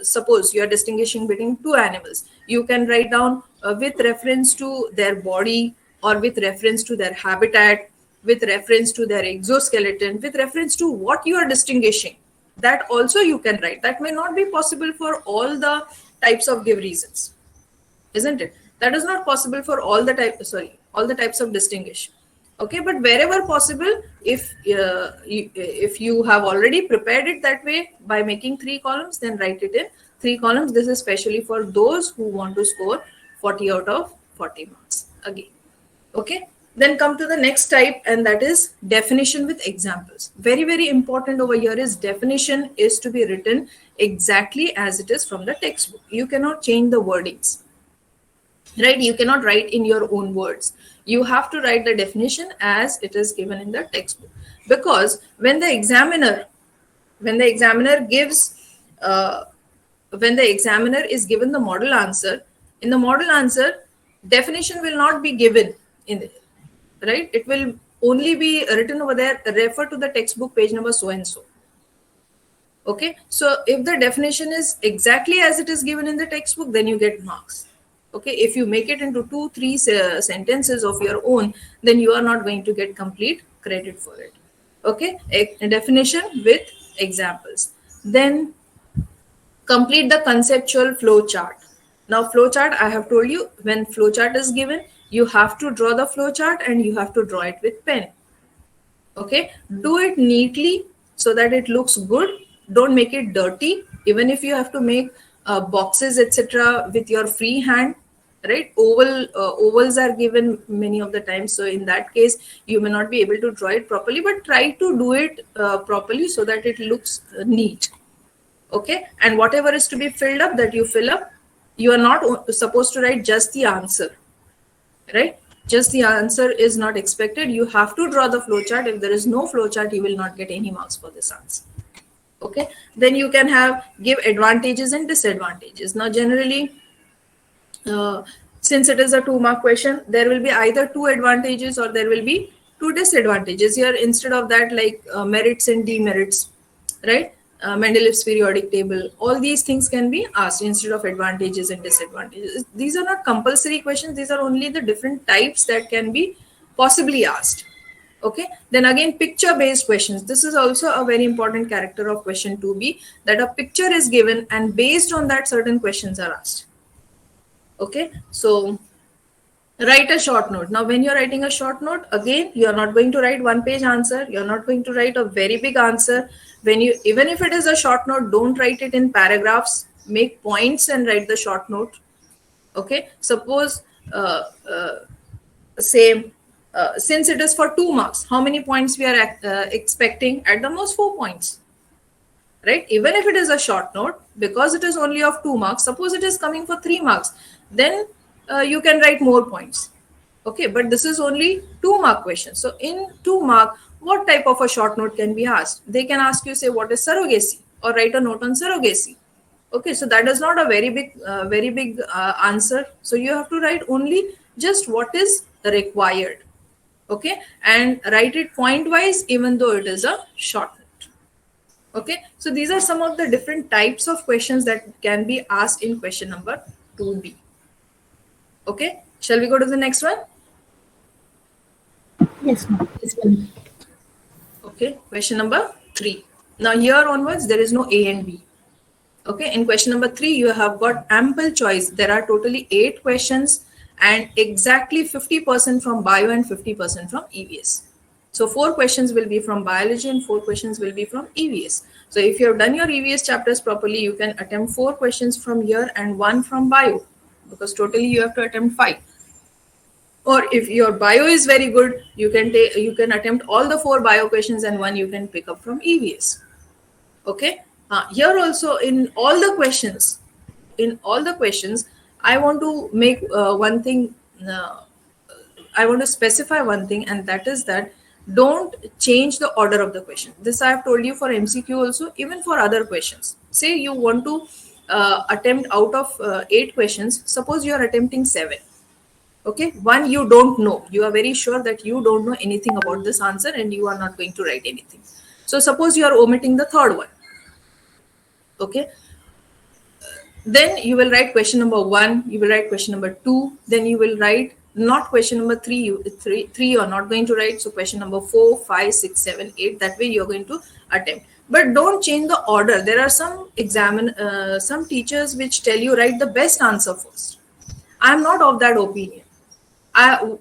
suppose you are distinguishing between 2 animals, you can write down with reference to their body, or with reference to their habitat, with reference to their exoskeleton, with reference to what you are distinguishing. That also you can write. That may not be possible for all the types of give reasons, isn't it? That is not possible for all the types of distinguish. Okay, but wherever possible, if you have already prepared it that way by making 3 columns, then write it in 3 columns. This is especially for those who want to score 40 out of 40 marks again. Okay, then come to the next type, and that is definition with examples. Very, very important over here is definition is to be written exactly as it is from the textbook. You cannot change the wordings, right? You cannot write in your own words. You have to write the definition as it is given in the textbook, because when the examiner is given the model answer, in the model answer, definition will not be given in it, right? It will only be written over there, refer to the textbook page number so and so. Okay, so if the definition is exactly as it is given in the textbook, then you get marks. Okay, if you make it into 2-3 sentences of your own, then you are not going to get complete credit for it. Okay, a definition with examples. Then complete the conceptual flow chart. Now flow chart, I have told you, when flow chart is given, you have to draw the flow chart and you have to draw it with pen. Okay, do it neatly so that it looks good. Don't make it dirty. Even if you have to make boxes, etc., with your free hand, right? Ovals are given many of the times, so in that case you may not be able to draw it properly, but try to do it properly so that it looks neat. Okay, and whatever is to be filled up, that you fill up. You are not supposed to write just the answer, right? Just the answer is not expected. You have to draw the flow chart. If there is no flow chart, you will not get any marks for this answer. Okay, then you can give advantages and disadvantages. Now generally, since it is a 2-mark question, there will be either 2 advantages or there will be 2 disadvantages. Here, instead of that, like merits and demerits, right? Mendeleev's periodic table, all these things can be asked instead of advantages and disadvantages. These are not compulsory questions. These are only the different types that can be possibly asked. Okay, then again, picture based questions. This is also a very important character of question 2B, that a picture is given and based on that certain questions are asked. Okay, so Write a short note. Now, when you're writing a short note, again, you're not going to write one page answer. You're not going to write a very big answer. When you, even if it is a short note, don't write it in paragraphs. Make points and write the short note. Okay. Suppose, say, since it is for 2 marks, how many points we are expecting? At the most 4 points. Right? Even if it is a short note, because it is only of 2 marks, suppose it is coming for 3 marks, then you can write more points. Okay, but this is only 2-mark question. So in 2 mark, what type of a short note can be asked? They can ask you, say, what is surrogacy, or write a note on surrogacy. Okay, so that is not a very big answer. So you have to write only just what is required. Okay, and write it point wise, even though it is a short note. Okay, so these are some of the different types of questions that can be asked in question number 2B. Okay, shall we go to the next one? Yes, ma'am. Okay, question number 3. Now here onwards, there is no A and B. Okay, in question number 3, you have got ample choice. There are totally 8 questions and exactly 50% from bio and 50% from EVS. So 4 questions will be from biology and 4 questions will be from EVS. So if you have done your EVS chapters properly, you can attempt 4 questions from here and 1 from bio, because totally you have to attempt 5. Or if your bio is very good, you can attempt all the 4 bio questions and 1 you can pick up from EVS. Okay. Here also in all the questions, I want to make one thing. I want to specify one thing, and that is that don't change the order of the question. This I have told you for MCQ also, even for other questions. Say you want to attempt out of 8 questions. Suppose you are attempting 7. Okay, 1 you don't know. You are very sure that you don't know anything about this answer and you are not going to write anything. So suppose you are omitting the 3rd one. Okay, then you will write question number 1, you will write question number 2, then you will write not question number 3, you are not going to write. So question number 4, 5, 6, 7, 8, that way you are going to attempt. But don't change the order. There are some teachers which tell you write the best answer first. I am not of that opinion.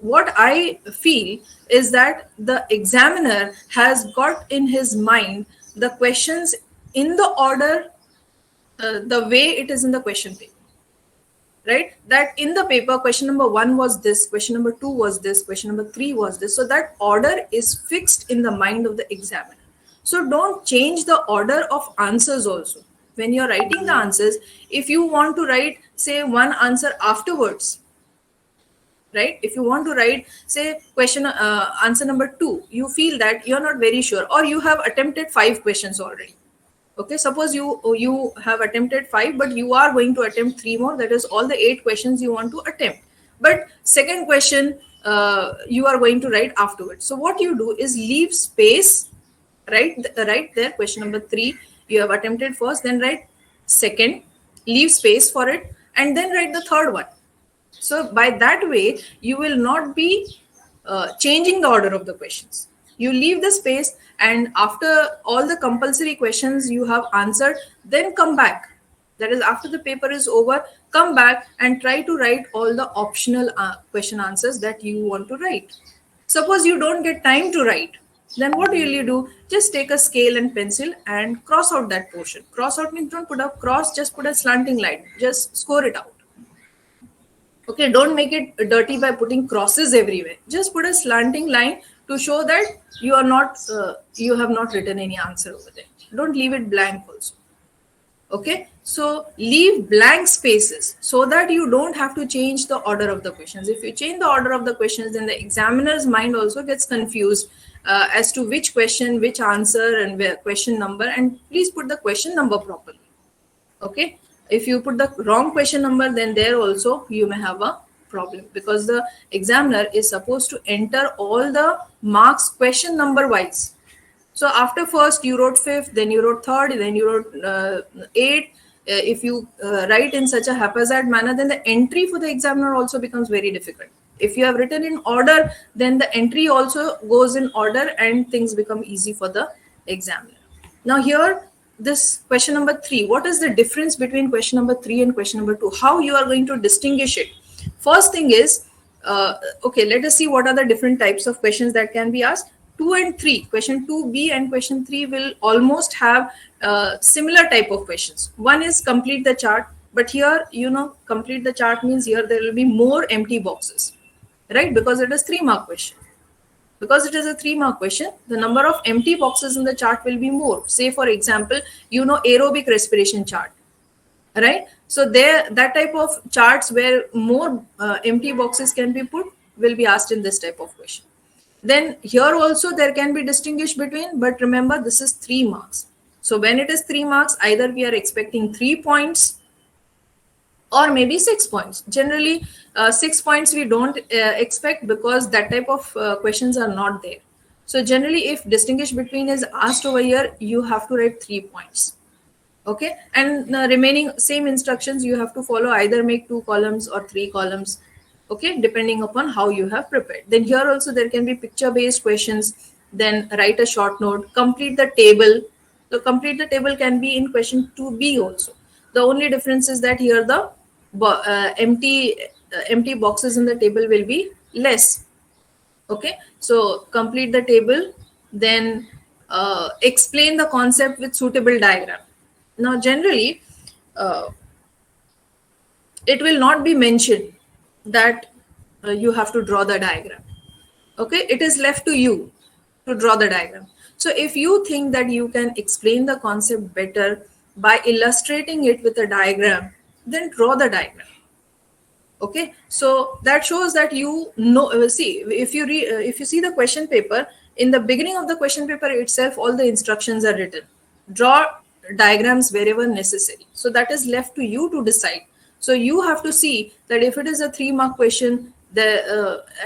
What I feel is that the examiner has got in his mind the questions in the order, the way it is in the question paper, right? That in the paper, question number 1 was this, question number 2 was this, question number 3 was this. So that order is fixed in the mind of the examiner. So don't change the order of answers also. When you're writing the answers, if you want to write, say, one answer afterwards, right? If you want to write, say, question answer number 2, you feel that you're not very sure, or you have attempted 5 questions already. Okay, suppose you have attempted 5, but you are going to attempt 3 more. That is all the 8 questions you want to attempt. But second question you are going to write afterwards. So what you do is leave space, right there, question number 3 you have attempted first, then write second, leave space for it, and then write the 3rd one. So by that way, you will not be changing the order of the questions. You leave the space, and after all the compulsory questions you have answered, then come back. That is, after the paper is over, come back and try to write all the optional question answers that you want to write. Suppose you don't get time to write, then what will you do? Just take a scale and pencil and cross out that portion. Cross out means don't put a cross, just put a slanting line. Just score it out. Okay, don't make it dirty by putting crosses everywhere. Just put a slanting line to show that you are not, you have not written any answer over there. Don't leave it blank also. Okay, so leave blank spaces so that you don't have to change the order of the questions. If you change the order of the questions, then the examiner's mind also gets confused as to which question, which answer, and where question number. And please put the question number properly. Okay. If you put the wrong question number, then there also you may have a problem, because the examiner is supposed to enter all the marks question number wise. So after first you wrote 5th, then you wrote 3rd, then you wrote 8th. If you write in such a haphazard manner, then the entry for the examiner also becomes very difficult. If you have written in order, then the entry also goes in order and things become easy for the examiner. Now here, this question number 3, what is the difference between question number 3 and question number 2? How you are going to distinguish it? First thing is, Okay, let us see what are the different types of questions that can be asked. 2 and 3, question 2b and question 3 will almost have similar type of questions. One is complete the chart, but here, complete the chart means here there will be more empty boxes, right? Because it is 3-mark question. Because it is a 3-mark question, the number of empty boxes in the chart will be more. Say, for example, aerobic respiration chart, right? So there, that type of charts where more empty boxes can be put will be asked in this type of question. Then here also there can be distinguished between, but remember this is 3 marks. So when it is 3 marks, either we are expecting 3 points or maybe 6 points. Generally, 6 points we don't expect because that type of questions are not there. So generally, if distinguish between is asked over here, you have to write 3 points. Okay, and remaining same instructions you have to follow, either make 2 columns or 3 columns. Okay, depending upon how you have prepared. Then here also there can be picture based questions. Then write a short note, complete the table. So complete the table can be in question 2b also. The only difference is that here the empty boxes in the table will be less. Okay, so complete the table, then explain the concept with suitable diagram. Now generally it will not be mentioned that you have to draw the diagram. Okay, it is left to you to draw the diagram. So if you think that you can explain the concept better by illustrating it with a diagram, then draw the diagram. Okay, so that shows that see, if you see the question paper, in the beginning of the question paper itself, all the instructions are written. Draw diagrams wherever necessary. So that is left to you to decide. So you have to see that if it is a 3-mark question,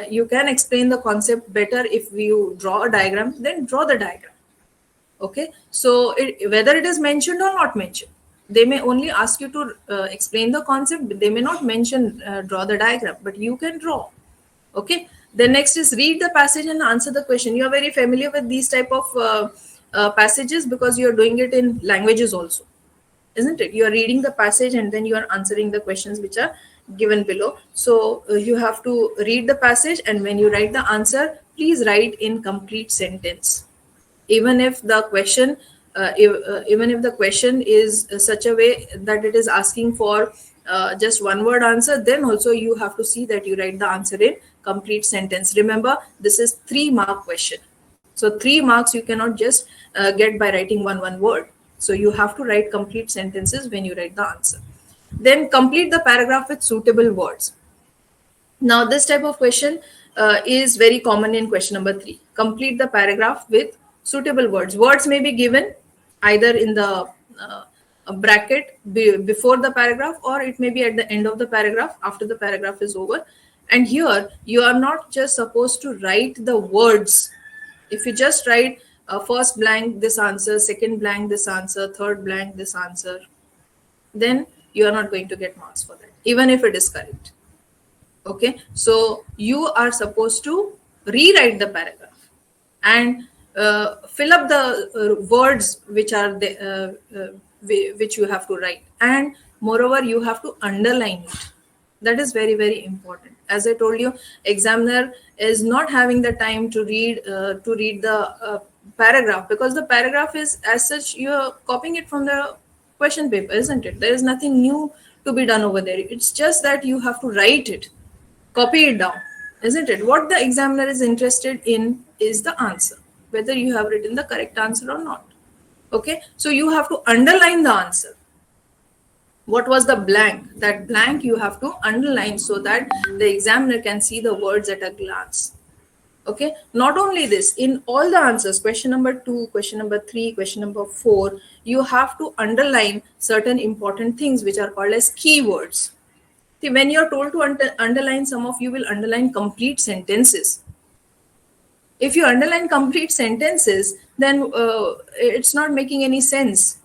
you can explain the concept better if you draw a diagram, then draw the diagram. Okay, so whether it is mentioned or not mentioned, they may only ask you to explain the concept, but they may not mention draw the diagram, but you can draw. Okay, then next is read the passage and answer the question. You are very familiar with these type of passages because you are doing it in languages also, isn't it? You are reading the passage and then you are answering the questions which are given below. So you have to read the passage, and when you write the answer, please write in complete sentence. Even if the question is such a way that it is asking for just one word answer, then also you have to see that you write the answer in complete sentence. Remember, this is 3-mark question. So 3 marks you cannot just get by writing one word. So you have to write complete sentences when you write the answer. Then complete the paragraph with suitable words. Now this type of question is very common in question number 3. Complete the paragraph with suitable words. Words may be given either in the bracket before the paragraph, or it may be at the end of the paragraph after the paragraph is over. And here you are not just supposed to write the words. If you just write first blank this answer, second blank this answer, third blank this answer, then you are not going to get marks for that, even if it is correct. Okay, so you are supposed to rewrite the paragraph and fill up the words which are which you have to write, and moreover you have to underline it. That is very, very important. As I told you, examiner is not having the time to read the paragraph, because the paragraph is as such, you are copying it from the question paper, isn't it? There is nothing new to be done over there. It's just that you have to write it, copy it down, isn't it? What the examiner is interested in is the answer, whether you have written the correct answer or not. Okay, so you have to underline the answer. What was the blank? That blank you have to underline so that the examiner can see the words at a glance. Okay, not only this, in all the answers, question number 2, question number 3, question number 4, you have to underline certain important things which are called as keywords. See, when you're told to underline, some of you will underline complete sentences. If you underline complete sentences, then it's not making any sense,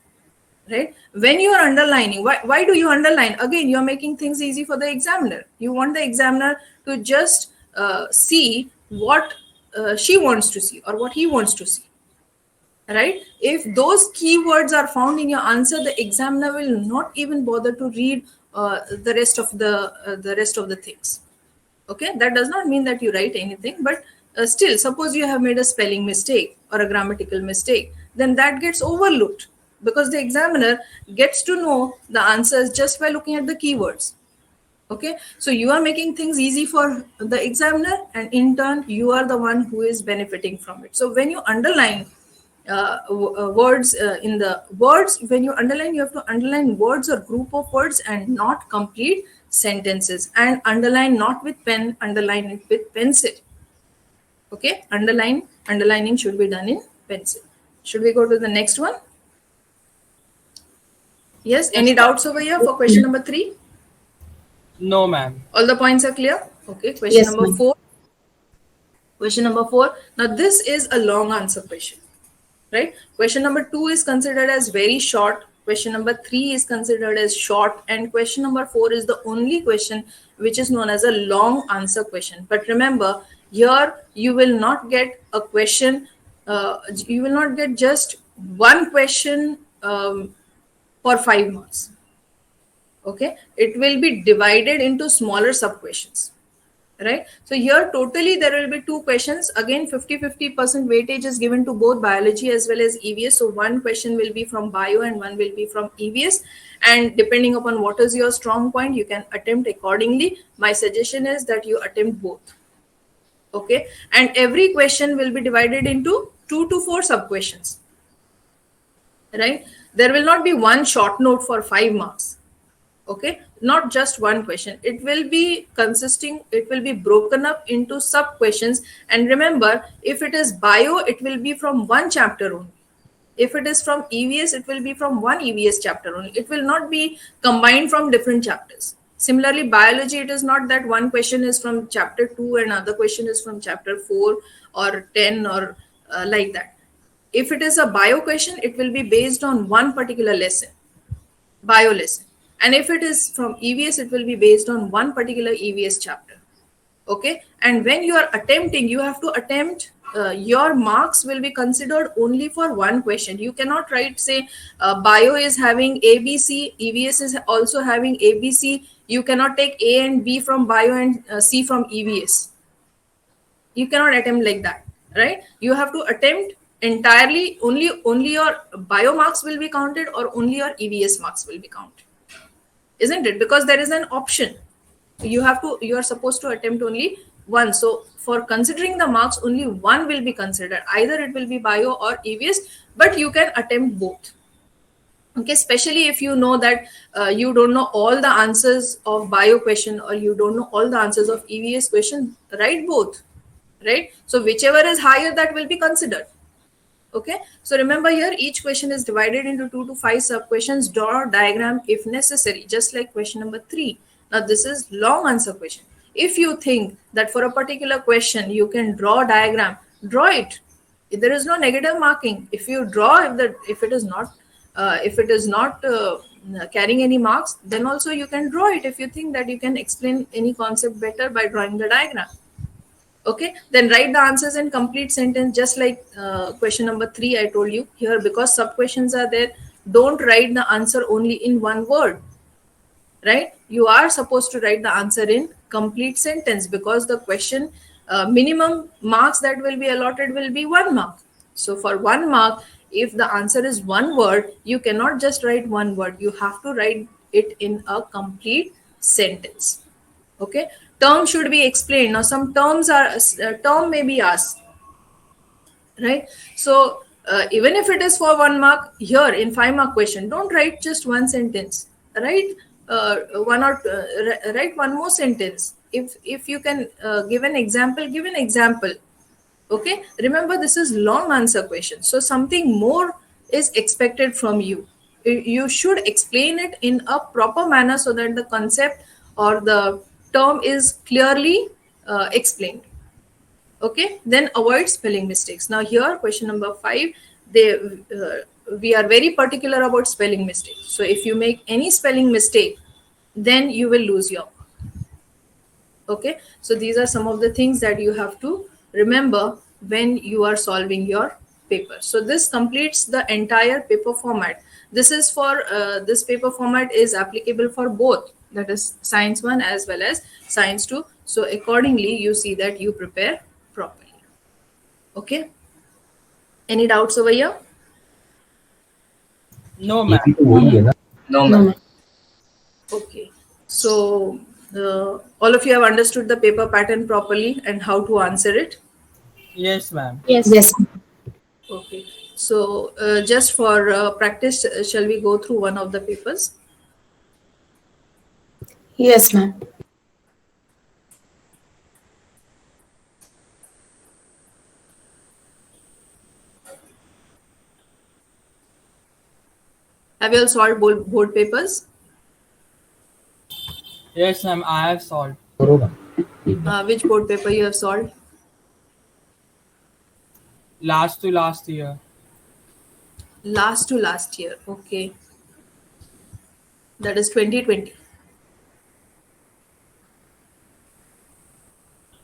right? When you are underlining, why do you underline? Again, you're making things easy for the examiner. You want the examiner to just see what she wants to see or what he wants to see, right? If those keywords are found in your answer, the examiner will not even bother to read the rest of the things. Okay, that does not mean that you write anything, but still, suppose you have made a spelling mistake or a grammatical mistake, then that gets overlooked because the examiner gets to know the answers just by looking at the keywords. Okay, so you are making things easy for the examiner, and in turn, you are the one who is benefiting from it. So when you underline words in the words, when you underline, you have to underline words or group of words and not complete sentences, and underline not with pen, underline it with pencil. Okay, underlining should be done in pencil. Should we go to the next one? Yes, any doubts over here for question number 3? No, ma'am. All the points are clear? Okay, question Yes, number ma'am. 4. Question number 4. Now this is a long answer question, right? Question number 2 is considered as very short. Question number 3 is considered as short, and question number 4 is the only question which is known as a long answer question. But remember, here you will not get a question, you will not get just one question for 5 marks. Okay, it will be divided into smaller sub questions, right? So here totally there will be 2 questions. Again, 50-50% weightage is given to both biology as well as EVS. So one question will be from bio and one will be from EVS, and depending upon what is your strong point, you can attempt accordingly. My suggestion is that you attempt both. Okay, and every question will be divided into 2 to 4 sub questions, right? There will not be one short note for 5 marks. Okay, not just one question. It will be broken up into sub questions. And remember, if it is bio, it will be from one chapter only. If it is from EVS, it will be from one EVS chapter only. It will not be combined from different chapters. Similarly, biology, it is not that one question is from chapter 2 and other question is from chapter 4 or 10 or like that. If it is a bio question, it will be based on one particular lesson, bio lesson. And if it is from EVS, it will be based on one particular EVS chapter. Okay, and when you are attempting, you have to attempt, your marks will be considered only for one question. You cannot write, say, bio is having ABC, EVS is also having ABC. You cannot take A and B from bio and C from EVS. You cannot attempt like that, right? You have to attempt entirely, only your bio marks will be counted or only your EVS marks will be counted. Isn't it? Because there is an option. You are supposed to attempt only one. So for considering the marks, only one will be considered. Either it will be bio or EVS, but you can attempt both. Okay, especially if you know that you don't know all the answers of bio question or you don't know all the answers of EVS question, write both, right? So whichever is higher, that will be considered. Okay, so remember here, each question is divided into 2 to 5 sub questions. Draw a diagram if necessary, just like question number 3. Now this is long answer question. If you think that for a particular question you can draw a diagram, draw it. There is no negative marking. If you draw, if it is not carrying any marks, then also you can draw it if you think that you can explain any concept better by drawing the diagram. Okay, then write the answers in complete sentence, just like question number 3 I told you here. Because sub questions are there, don't write the answer only in one word, right? You are supposed to write the answer in complete sentence, because the question minimum marks that will be allotted will be 1 mark. So for 1 mark, if the answer is one word, you cannot just write one word. You have to write it in a complete sentence. Okay, term should be explained. Now some terms term may be asked, right? So even if it is for 1 mark, here in 5 mark question, don't write just one sentence. Write write one more sentence. If you can give an example, give an example. Okay, remember, this is long answer question, so something more is expected from you. You should explain it in a proper manner so that the concept or the term is clearly explained. Okay, then avoid spelling mistakes. Now here question number 5, we are very particular about spelling mistakes. So if you make any spelling mistake, then you will lose your mark. Okay, so these are some of the things that you have to remember when you are solving your paper. So this completes the entire paper format. This is for this paper format is applicable for both that is science 1 as well as science 2. So accordingly, you see that you prepare properly. Okay. Any doubts over here? No, ma'am. No, ma'am. Okay. So all of you have understood the paper pattern properly and how to answer it. Yes, ma'am. Yes. Okay. So just for practice, shall we go through one of the papers? Yes, ma'am. Have you all solved board papers? Yes, ma'am. I have solved. Which board paper you have solved? Last to last year. Last to last year. Okay. That is 2020.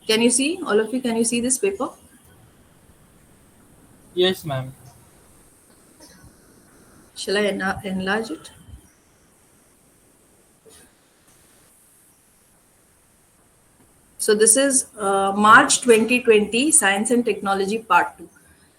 Can you see, all of you, can you see this paper? Yes, ma'am. Shall I enlarge it? So this is March 2020 Science and Technology Part 2.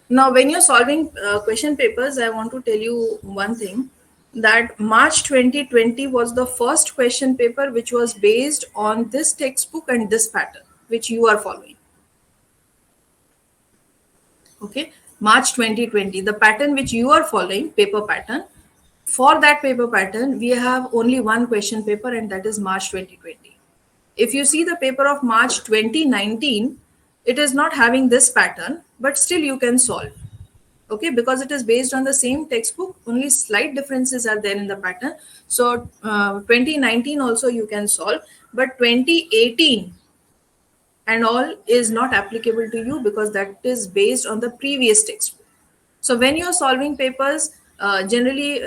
Now, when you're solving question papers, I want to tell you one thing, that March 2020 was the first question paper which was based on this textbook and this pattern, which you are following. Okay, March 2020, the pattern which you are following, paper pattern, for that paper pattern, we have only one question paper, and that is March 2020. If you see the paper of March 2019, it is not having this pattern, but still you can solve. Okay, because it is based on the same textbook, only slight differences are there in the pattern. So 2019 also you can solve, but 2018 and all is not applicable to you because that is based on the previous textbook. So when you are solving papers, generally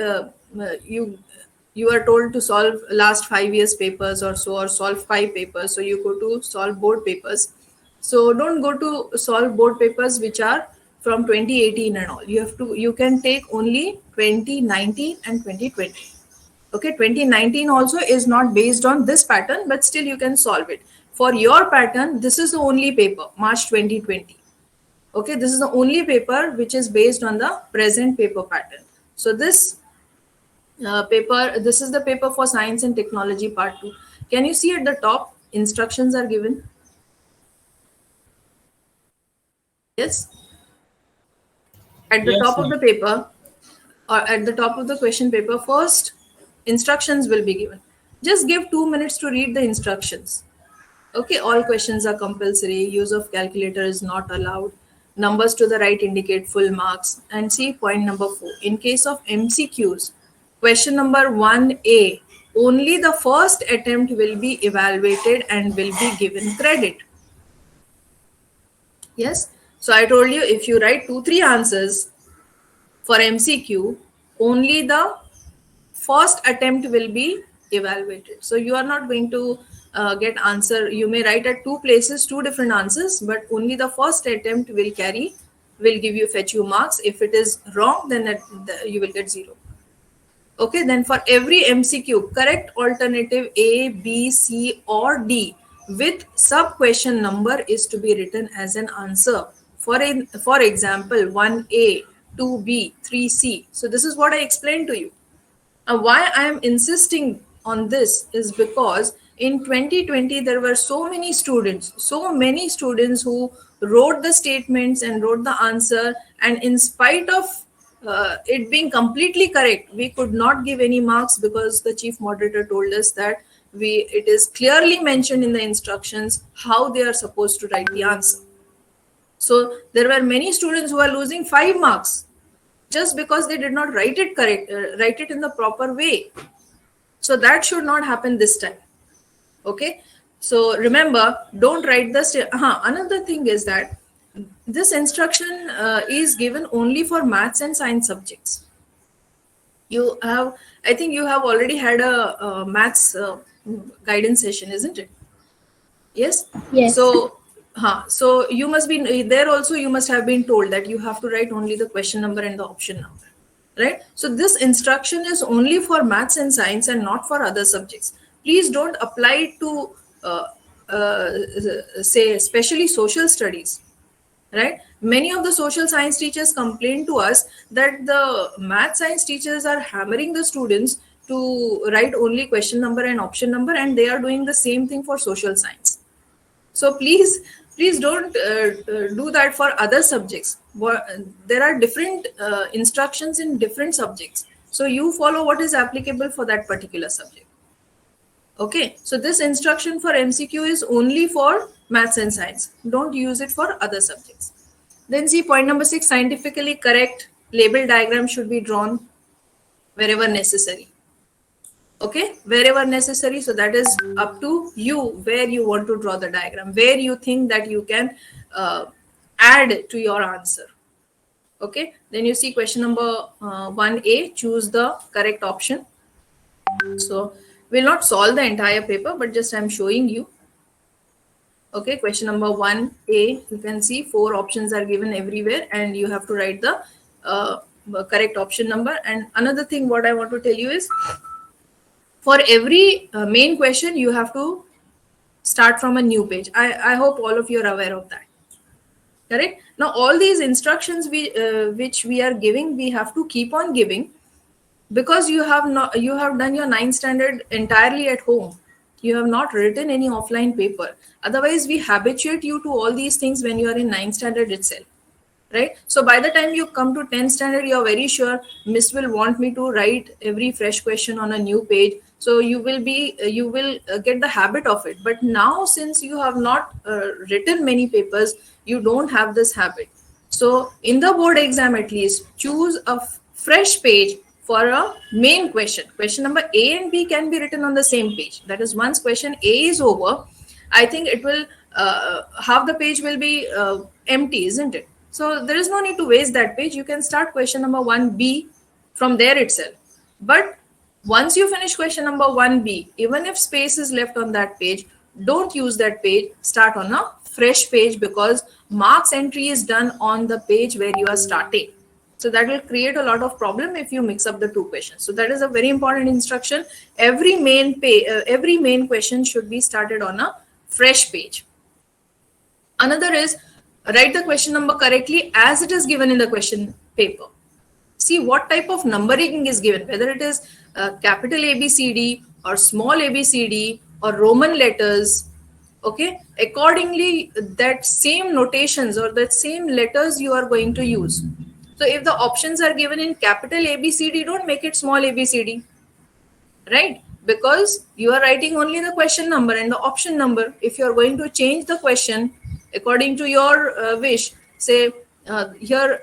you are told to solve last 5 years papers or so, or solve 5 papers. So you go to solve board papers. So don't go to solve board papers which are from 2018 and all. You can take only 2019 and 2020. Okay, 2019 also is not based on this pattern, but still you can solve it. For your pattern, this is the only paper, March 2020. Okay, this is the only paper which is based on the present paper pattern. So this paper, this is the paper for Science and Technology Part 2. Can you see at the top, instructions are given? Yes. At the Yes, top of ma'am. the paper, or at the top of the question paper, first instructions will be given. Just give 2 minutes to read the instructions. Okay, all questions are compulsory. Use of calculator is not allowed. Numbers to the right indicate full marks. And see point number 4. In case of MCQs, question number 1A, only the first attempt will be evaluated and will be given credit. Yes. So I told you, if you write 2-3 answers for MCQ, only the first attempt will be evaluated. So you are not going to get answer. You may write at 2 places 2 different answers, but only the first attempt will give you, fetch you marks. If it is wrong, then you will get 0. Okay, then for every MCQ, correct alternative A, B, C or D with sub question number is to be written as an answer. For example, 1A, 2B, 3C. So this is what I explained to you. Why I am insisting on this is because in 2020 there were so many students who wrote the statements and wrote the answer, and in spite of it being completely correct, we could not give any marks because the chief moderator told us that it is clearly mentioned in the instructions how they are supposed to write the answer. So there were many students who are losing 5 marks just because they did not write it correct, write it in the proper way. So that should not happen this time. Okay, so remember, don't write the another thing is that this instruction is given only for maths and science subjects. I think you have already had a maths guidance session, isn't it? Yes. So you must be there also. You must have been told that you have to write only the question number and the option number, right? So this instruction is only for maths and science and not for other subjects. please don't apply it to say especially social studies, right? Many of the social science teachers complain to us that the math science teachers are hammering the students to write only question number and option number, and they are doing the same thing for social science. So please don't do that for other subjects. There are different instructions in different subjects, so you follow what is applicable for that particular subject. Okay, so this instruction for MCQ is only for maths and science. Don't use it for other subjects. Then see point number 6, scientifically correct label diagram should be drawn wherever necessary. Okay, wherever necessary. So that is up to you where you want to draw the diagram, where you think that you can add to your answer. Okay, then you see question number 1A, choose the correct option. So we'll not solve the entire paper, but just I'm showing you. Okay, question number 1A, you can see 4 options are given everywhere, and you have to write the correct option number. And another thing what I want to tell you is, for every main question, you have to start from a new page. I hope all of you are aware of that. Correct? Now, all these instructions which we are giving, we have to keep on giving, because you have done your 9th standard entirely at home. You have not written any offline paper. Otherwise, we habituate you to all these things when you are in 9th standard itself. Right? So by the time you come to 10th standard, you're very sure Miss will want me to write every fresh question on a new page. So you will get the habit of it. But now, since you have not written many papers, you don't have this habit. So in the board exam, at least, choose a fresh page for a main question. Question number A and B can be written on the same page. That is, once question A is over, I think it will half the page will be empty, isn't it? So there is no need to waste that page. You can start question number 1B from there itself. But once you finish question number 1B, even if space is left on that page, don't use that page. Start on a fresh page, because marks entry is done on the page where you are starting. So that will create a lot of problem if you mix up the two questions. So that is a very important instruction. Every main question should be started on a fresh page. Another is, write the question number correctly as it is given in the question paper. See what type of numbering is given, whether it is capital ABCD or small ABCD or Roman letters. Okay, accordingly, that same notations or that same letters you are going to use. So if the options are given in capital ABCD, don't make it small ABCD, right? Because you are writing only the question number and the option number. If you are going to change the question according to your wish, say here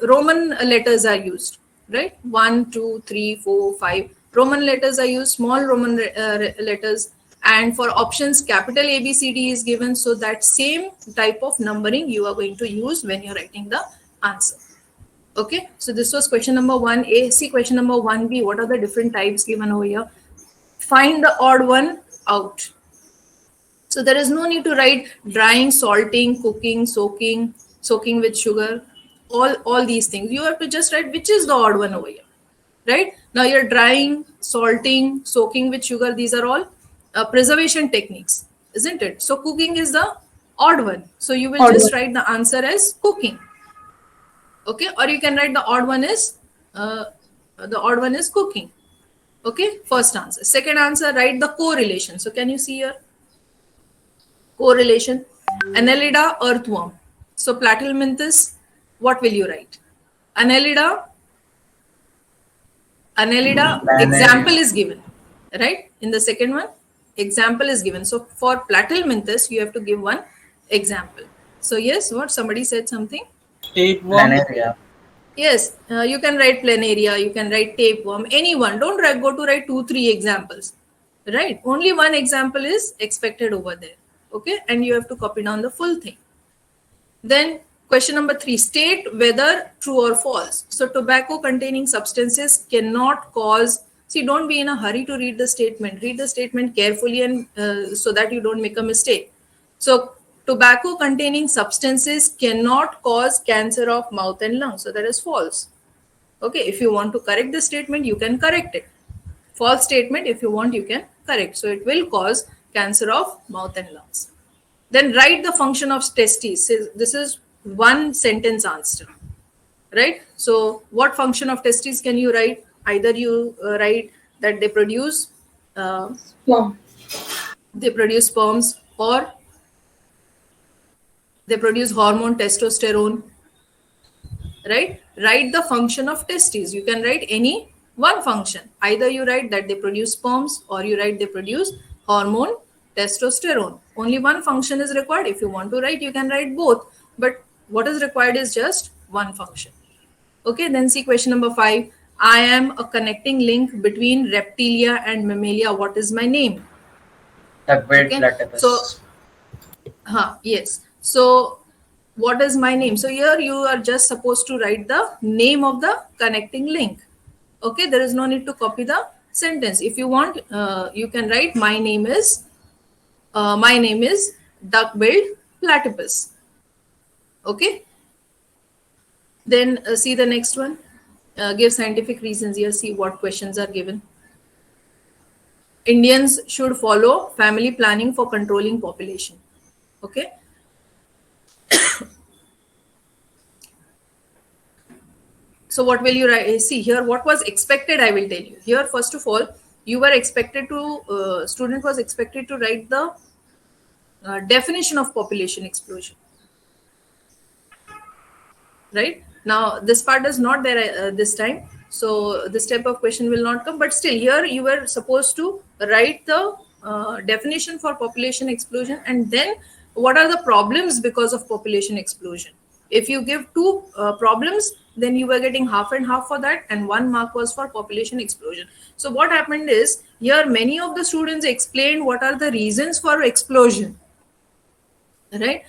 Roman letters are used, right? 1, 2, 3, 4, 5 Roman letters are used, small Roman letters, and for options capital ABCD is given. So that same type of numbering you are going to use when you're writing the answer. Okay, so this was question number 1A. See question number 1B. What are the different types given over here? Find the odd one out. So there is no need to write drying, salting, cooking, soaking with sugar, all these things. You have to just write which is the odd one over here, right? Now you're drying, salting, soaking with sugar. These are all preservation techniques, isn't it? So cooking is the odd one. So you will just write the answer as cooking. Okay, or you can write the odd one is cooking. Okay, first answer. Second answer, write the correlation. So can you see here? Correlation. Annelida, earthworm. So Platyhelminthes, what will you write? Annelida, example is given, right? In the second one, example is given. So for Platyhelminthes, you have to give one example. So yes, what? Somebody said something? Tapeworm. Planaria. Yes, you can write planaria, you can write tapeworm, anyone. Don't go to write 2-3 examples, right? Only one example is expected over there. Okay, and you have to copy down the full thing. Then question number 3, state whether true or false. So tobacco containing substances cannot cause, see, don't be in a hurry to read the statement. Read the statement carefully, and so that you don't make a mistake. So tobacco containing substances cannot cause cancer of mouth and lung. So that is false. Okay, if you want to correct the statement, you can correct it. False statement, if you want, you can Correct. So it will cause cancer of mouth and lungs. Then write the function of testes. This is one sentence answer, right? So what function of testes can you write? Either you write that they produce Sperm. sperms, or they produce hormone testosterone, right? Write the function of testes. You can write any one function. Either you write that they produce sperms, or you write they produce hormone testosterone. Only one function is required. If you want to write, you can write both, but what is required is just one function. Okay, then see question number 5. I am a connecting link between reptilia and mammalia. What is my name? Duck-billed Okay, platypus. so yes. So what is my name? So here you are just supposed to write the name of the connecting link. Okay, there is no need to copy the sentence. If you want, you can write my name is duck-billed platypus. Okay. Then see the next one. Give scientific reasons. Here, see what questions are given. Indians should follow family planning for controlling population. Okay. So what will you write? See here, what was expected, I will tell you. Here, first of all, you were expected to, student was expected to write the definition of population explosion. Right? Now, this part is not there this time. So this type of question will not come. But still, here you were supposed to write the definition for population explosion, and then what are the problems because of population explosion. If you give two problems, then you were getting half and half for that, and 1 mark was for population explosion. So what happened is, here many of the students explained what are the reasons for explosion, right?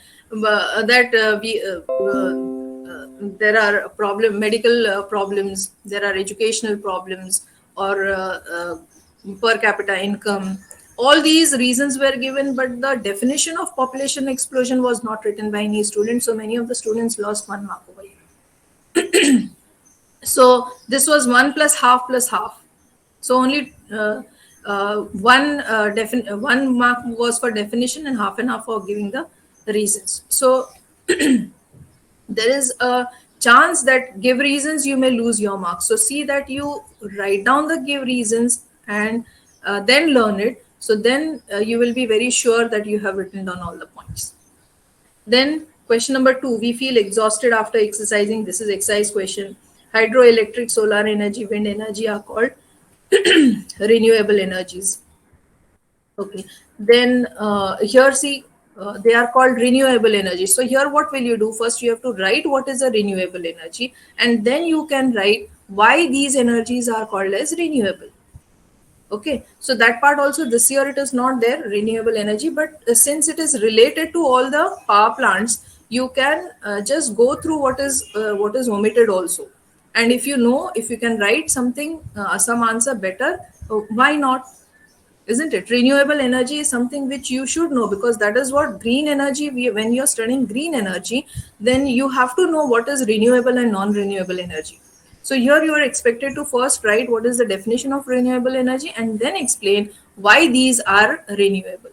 There are medical problems, there are educational problems, or per capita income. All these reasons were given, but the definition of population explosion was not written by any student. So many of the students lost 1 mark over here. So this was 1 plus half plus half. So only one mark was for definition, and half for giving the reasons. So there is a chance that give reasons you may lose your marks. So see that you write down the give reasons and then learn it. So then you will be very sure that you have written down all the points. Then question number 2, we feel exhausted after exercising. This is exercise question. Hydroelectric, solar energy, wind energy are called renewable energies. Okay. Then here see, they are called renewable energy. So here what will you do? First you have to write what is a renewable energy, and then you can write why these energies are called as renewable. Okay, so that part also this year it is not there, renewable energy, but since it is related to all the power plants, you can just go through what is omitted also. And if you can write something, some answer better, why not? Isn't it? Renewable energy is something which you should know, because that is what green energy, when you're studying green energy, then you have to know what is renewable and non-renewable energy. So here you are expected to first write what is the definition of renewable energy and then explain why these are renewable.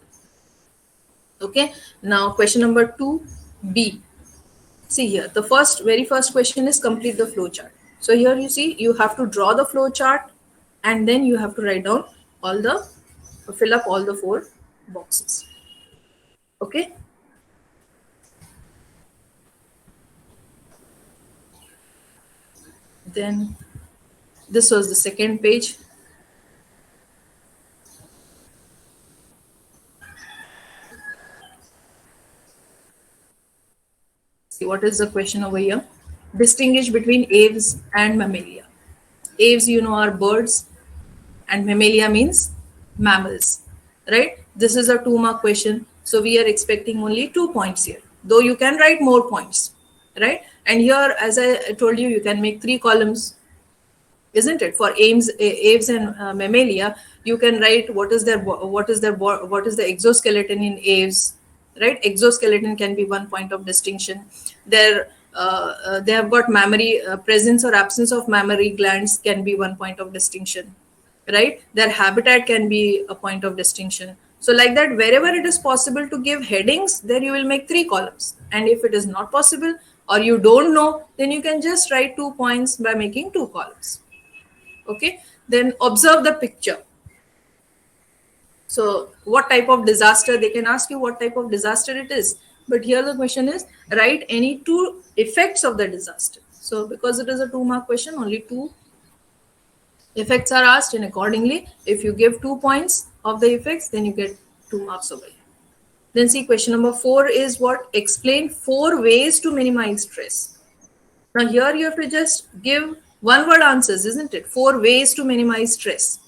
Okay, now question number 2B. See here, the very first question is complete the flow chart. So here you see, you have to draw the flow chart and then you have to write down fill up all the 4 boxes. Okay. Then this was the second page. See what is the question over here. Distinguish between aves and mammalia. Aves, are birds, and mammalia means mammals, right? This is a 2-mark question. So we are expecting only 2 points here, though you can write more points, right? And here, as I told you, you can make 3 columns, isn't it? For aves and mammalia, you can write what is the exoskeleton in aves, right? Exoskeleton can be 1 point of distinction. They have got mammary presence or absence of mammary glands can be 1 point of distinction, right? Their habitat can be a point of distinction. So like that, wherever it is possible to give headings, there you will make 3 columns. And if it is not possible or you don't know, then you can just write 2 points by making 2 columns. Okay, then observe the picture. So what type of disaster, they can ask you what type of disaster it is. But here the question is, write any 2 effects of the disaster. So because it is a 2-mark question, only 2 effects are asked, and accordingly, if you give 2 points of the effects, then you get 2 marks over here. Then see, question number 4 is what? Explain 4 ways to minimize stress. Now here you have to just give 1-word answers, isn't it? 4 ways to minimize stress.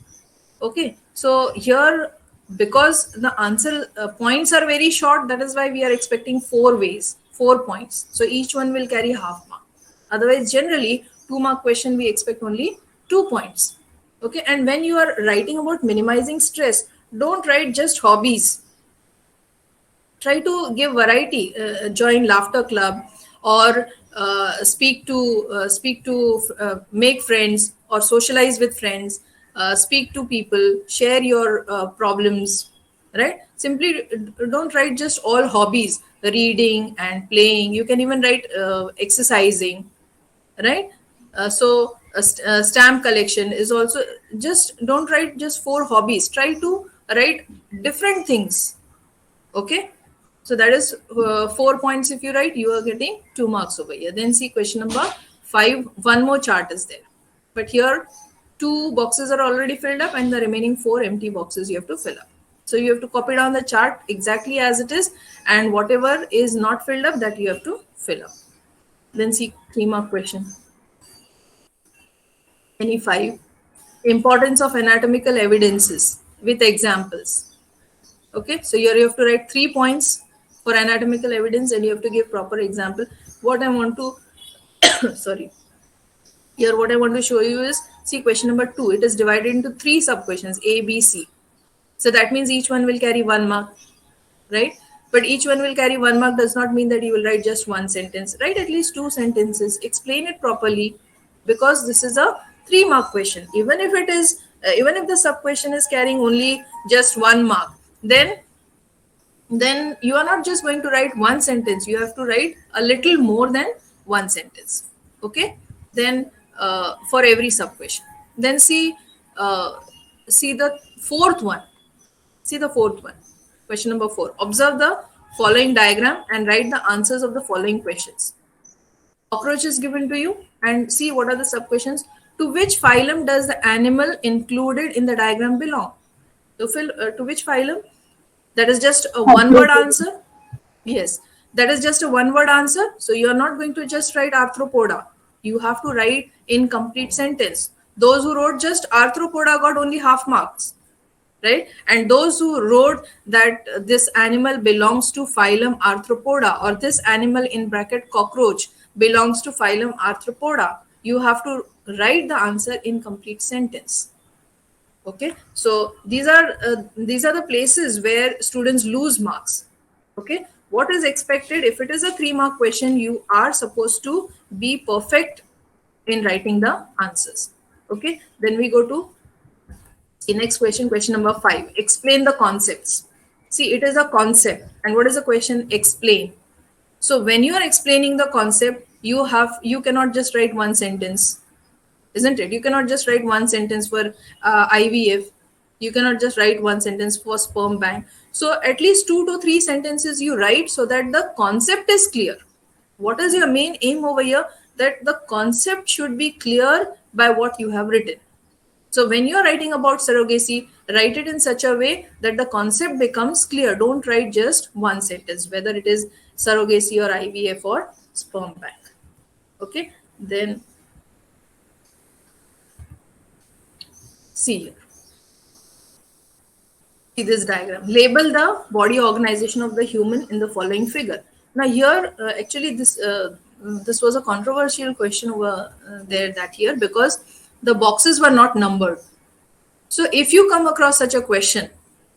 Okay, so here, because the answer points are very short, that is why we are expecting 4 ways, 4 points. So each one will carry half mark. Otherwise, generally 2-mark question we expect only 2 points. Okay, and when you are writing about minimizing stress, don't write just hobbies. Try to give variety. Join laughter club, or make friends, or socialize with friends. Speak to people, share your problems, right? Simply don't write just all hobbies, reading and playing. You can even write exercising, right? Stamp collection is also, just don't write just 4 hobbies. Try to write different things. Okay, so that is 4 points. If you write, you are getting 2 marks over here. Then see question number 5, one more chart is there, but here 2 boxes are already filled up and the remaining 4 empty boxes you have to fill up. So you have to copy down the chart exactly as it is, and whatever is not filled up, that you have to fill up. Then see 3-mark question. Any 5. Importance of anatomical evidences with examples. Okay, so here you have to write 3 points for anatomical evidence, and you have to give proper example. What I want to sorry, here what I want to show you is, see question number 2, it is divided into 3 sub questions, A, B, C. So that means each one will carry 1 mark, right? But each one will carry 1 mark does not mean that you will write just 1 sentence. Write at least 2 sentences, explain it properly, because this is a 3-mark question. Even if it is, even if the sub question is carrying only just 1 mark, then you are not just going to write 1 sentence. You have to write a little more than 1 sentence. Okay, then for every sub question. Then see the 4th one. See the 4th one. Question number 4. Observe the following diagram and write the answers of the following questions. Cockroach is given to you, and see what are the sub questions. To which phylum does the animal included in the diagram belong? To which phylum? That is just a 1-word answer. Yes, that is just a 1-word answer. So you are not going to just write arthropoda. You have to write in complete sentence. Those who wrote just arthropoda got only half marks, right? And those who wrote that this animal belongs to phylum Arthropoda, or this animal in bracket cockroach belongs to phylum Arthropoda, you have to write the answer in complete sentence. Okay, so these are the places where students lose marks. Okay, what is expected? If it is a 3-mark question, you are supposed to be perfect in writing the answers. Okay, then we go to the next question, question number 5. Explain the concepts. See, it is a concept, and what is the question? Explain. So when you are explaining the concept, you cannot just write 1 sentence, isn't it? You cannot just write 1 sentence for IVF. You cannot just write 1 sentence for sperm bank. So at least 2 to 3 sentences you write, so that the concept is clear. What is your main aim over here? That the concept should be clear by what you have written. So when you are writing about surrogacy, write it in such a way that the concept becomes clear. Don't write just 1 sentence, whether it is surrogacy or IVF or sperm bank. Okay, then see here. See this diagram. Label the body organization of the human in the following figure. Now here, actually this was a controversial question over there that year, because the boxes were not numbered. So if you come across such a question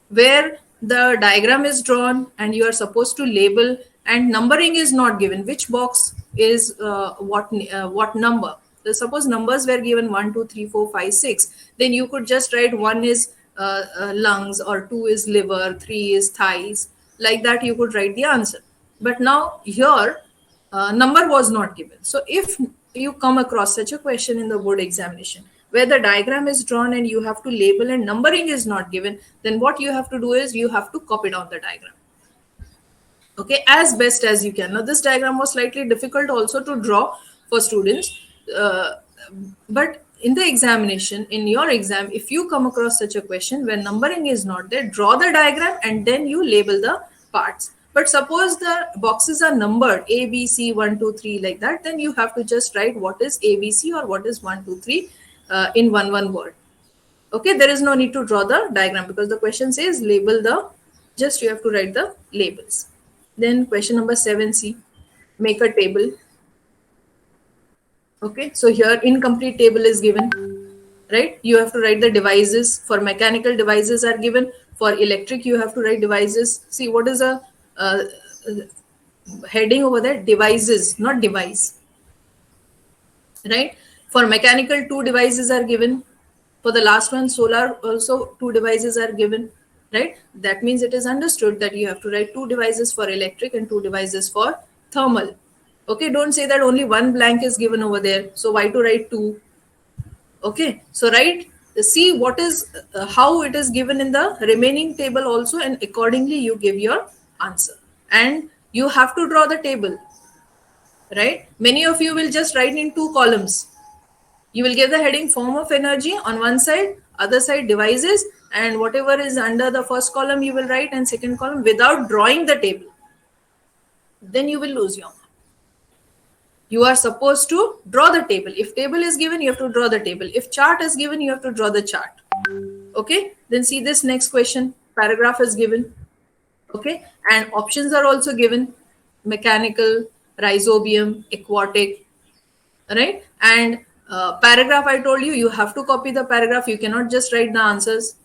where the diagram is drawn and you are supposed to label and numbering is not given, which box is what number, suppose numbers were given 1, 2, 3, 4, 5, 6, then you could just write 1 is lungs, or 2 is liver, 3 is thighs. Like that, you could write the answer. But now here, number was not given. So if you come across such a question in the board examination where the diagram is drawn and you have to label and numbering is not given, then what you have to do is you have to copy down the diagram. Okay, as best as you can. Now this diagram was slightly difficult also to draw for students, but in the examination, in your exam, if you come across such a question where numbering is not there, draw the diagram and then you label the parts. But suppose the boxes are numbered A, B, C, 1, 2, 3 like that, then you have to just write what is A, B, C or what is 1, 2, 3 in one word. Okay, there is no need to draw the diagram because the question says label the, just you have to write the labels. Then question number 7C, make a table. Okay, so here incomplete table is given, right? You have to write the devices. For mechanical, devices are given. For electric, you have to write devices. See, what is a heading over there? Devices, not device, right? For mechanical, 2 devices are given. For the last one, solar, also 2 devices are given, right? That means it is understood that you have to write 2 devices for electric and 2 devices for thermal. Okay, don't say that only 1 blank is given over there. So why to write 2? Okay, so write, see what is, how it is given in the remaining table also, and accordingly you give your answer. And you have to draw the table, right? Many of you will just write in 2 columns. You will give the heading form of energy on one side, other side devices, and whatever is under the first column you will write, and second column without drawing the table. Then you will lose your mark. You are supposed to draw the table. If table is given, you have to draw the table. If chart is given, you have to draw the chart. Okay, then see this next question. Paragraph is given. Okay, and options are also given. Mechanical, rhizobium, aquatic, right? And paragraph, I told you, you have to copy the paragraph. You cannot just write the answers.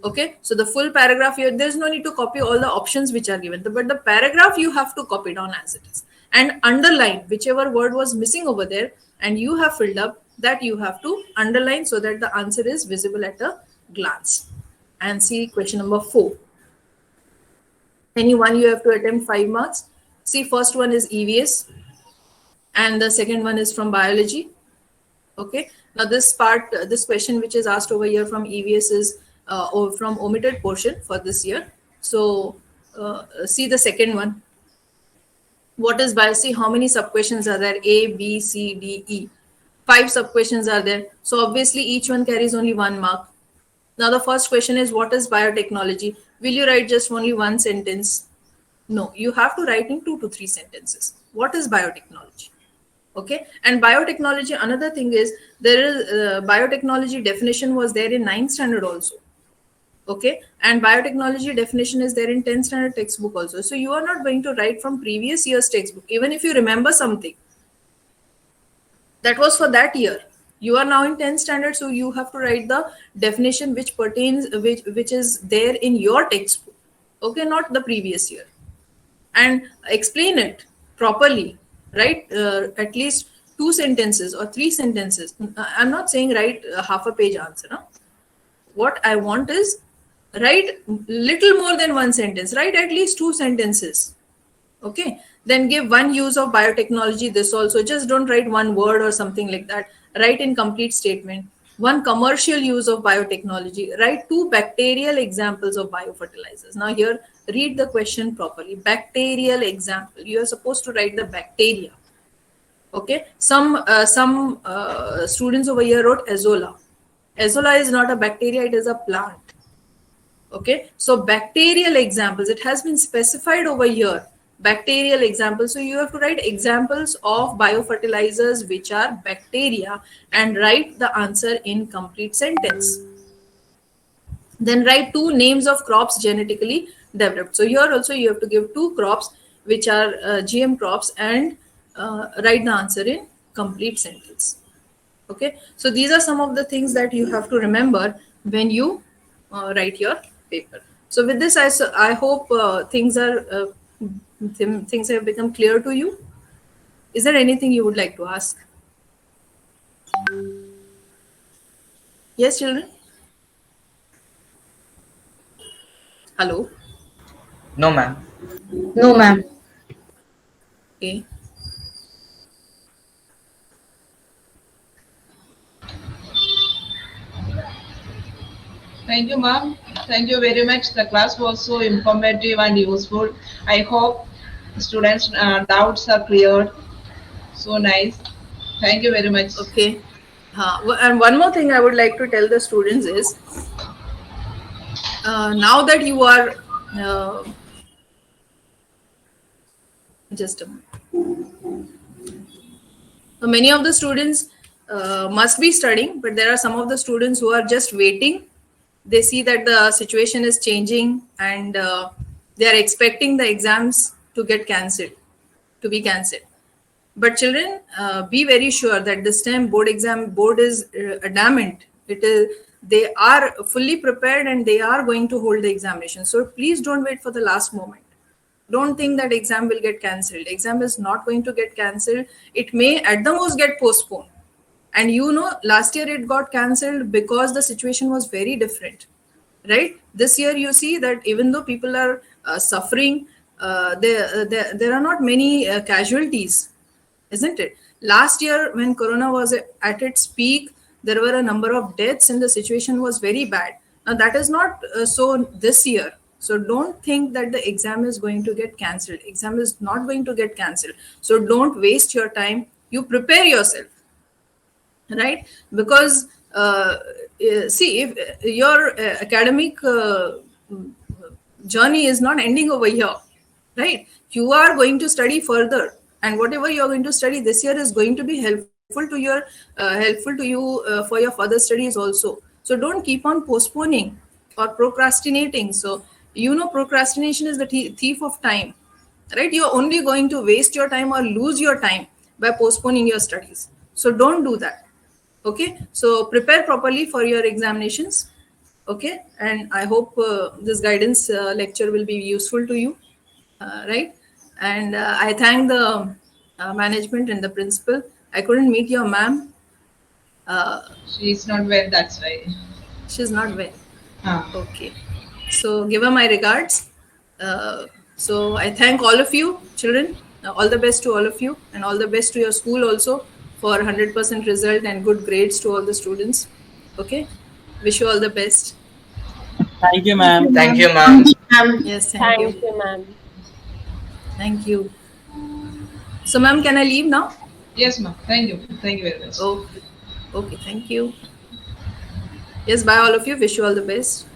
Okay, so the full paragraph here, there's no need to copy all the options which are given. But the paragraph you have to copy down as it is. And underline whichever word was missing over there and you have filled up, that you have to underline so that the answer is visible at a glance. And see question number 4. Anyone you have to attempt 5 marks. See, first one is EVS and the second one is from biology. Okay, now this part, this question which is asked over here from EVS is from omitted portion for this year. So see the second one. What is bio? See how many sub questions are there? A, B, C, D, E. 5 sub questions are there. So obviously each one carries only 1 mark. Now the first question is, what is biotechnology? Will you write just only 1 sentence? No, you have to write in 2 to 3 sentences. What is biotechnology? Okay, and biotechnology, another thing is, there is biotechnology definition was there in 9th standard also. Okay, and biotechnology definition is there in 10th standard textbook also. So you are not going to write from previous year's textbook, even if you remember something that was for that year. You are now in 10th standard, so you have to write the definition which pertains, which is there in your textbook. Okay, not the previous year, and explain it properly. Write at least 2 sentences or 3 sentences. I'm not saying write half a page answer. No? What I want is write little more than 1 sentence. Write at least 2 sentences. Okay. Then give 1 use of biotechnology. This also, just don't write 1 word or something like that. Write in complete statement. 1 commercial use of biotechnology. Write 2 bacterial examples of biofertilizers. Now here, read the question properly. Bacterial example. You are supposed to write the bacteria. Okay. Some students over here wrote Azolla. Azolla is not a bacteria, it is a plant. Okay. So bacterial examples, it has been specified over here. Bacterial examples. So you have to write examples of biofertilizers which are bacteria and write the answer in complete sentence. Then write 2 names of crops genetically developed. So here also you have to give 2 crops which are GM crops and write the answer in complete sentence. Okay, so these are some of the things that you have to remember when you write your paper. So with this, I hope things have become clear to you. Is there anything you would like to ask? Yes, children. Hello. No, ma'am. No, ma'am. Okay. Thank you, ma'am. Thank you very much. The class was so informative and useful. I hope students' doubts are cleared. So nice. Thank you very much. Okay. And one more thing I would like to tell the students is, now that you are just a moment. Many of the students must be studying, but there are some of the students who are just waiting. They see that the situation is changing, and they are expecting the exams to get cancelled, to be cancelled. But children, be very sure that this time board is adamant. They are fully prepared and they are going to hold the examination. So please don't wait for the last moment. Don't think that exam will get cancelled. Exam is not going to get cancelled. It may at the most get postponed. And last year it got cancelled because the situation was very different, right? This year you see that even though people are suffering, there are not many casualties, isn't it? Last year when Corona was at its peak, there were a number of deaths and the situation was very bad. Now that is not so this year. So don't think that the exam is going to get cancelled. Exam is not going to get cancelled. So don't waste your time. You prepare yourself, right? Because see, if your academic journey is not ending over here, right? You are going to study further, and whatever you are going to study this year is going to be helpful to you for your further studies also. So don't keep on postponing or procrastinating. So procrastination is the thief of time, right? You're only going to waste your time or lose your time by postponing your studies. So don't do that. Okay, so prepare properly for your examinations. Okay, and I hope this guidance lecture will be useful to you, right? And I thank the management and the principal. I couldn't meet your ma'am. She's not well, that's why. She's not well. Ah. Okay, so give her my regards. So I thank all of you, children. All the best to all of you, and all the best to your school also for 100% result and good grades to all the students. Okay, wish you all the best. Thank you, ma'am. Thank you, ma'am. Yes, thank you. Thank you, ma'am. Thank you. So, ma'am, can I leave now? Yes, ma'am. Thank you. Thank you very much. Okay. Okay, thank you. Yes, bye all of you. Wish you all the best.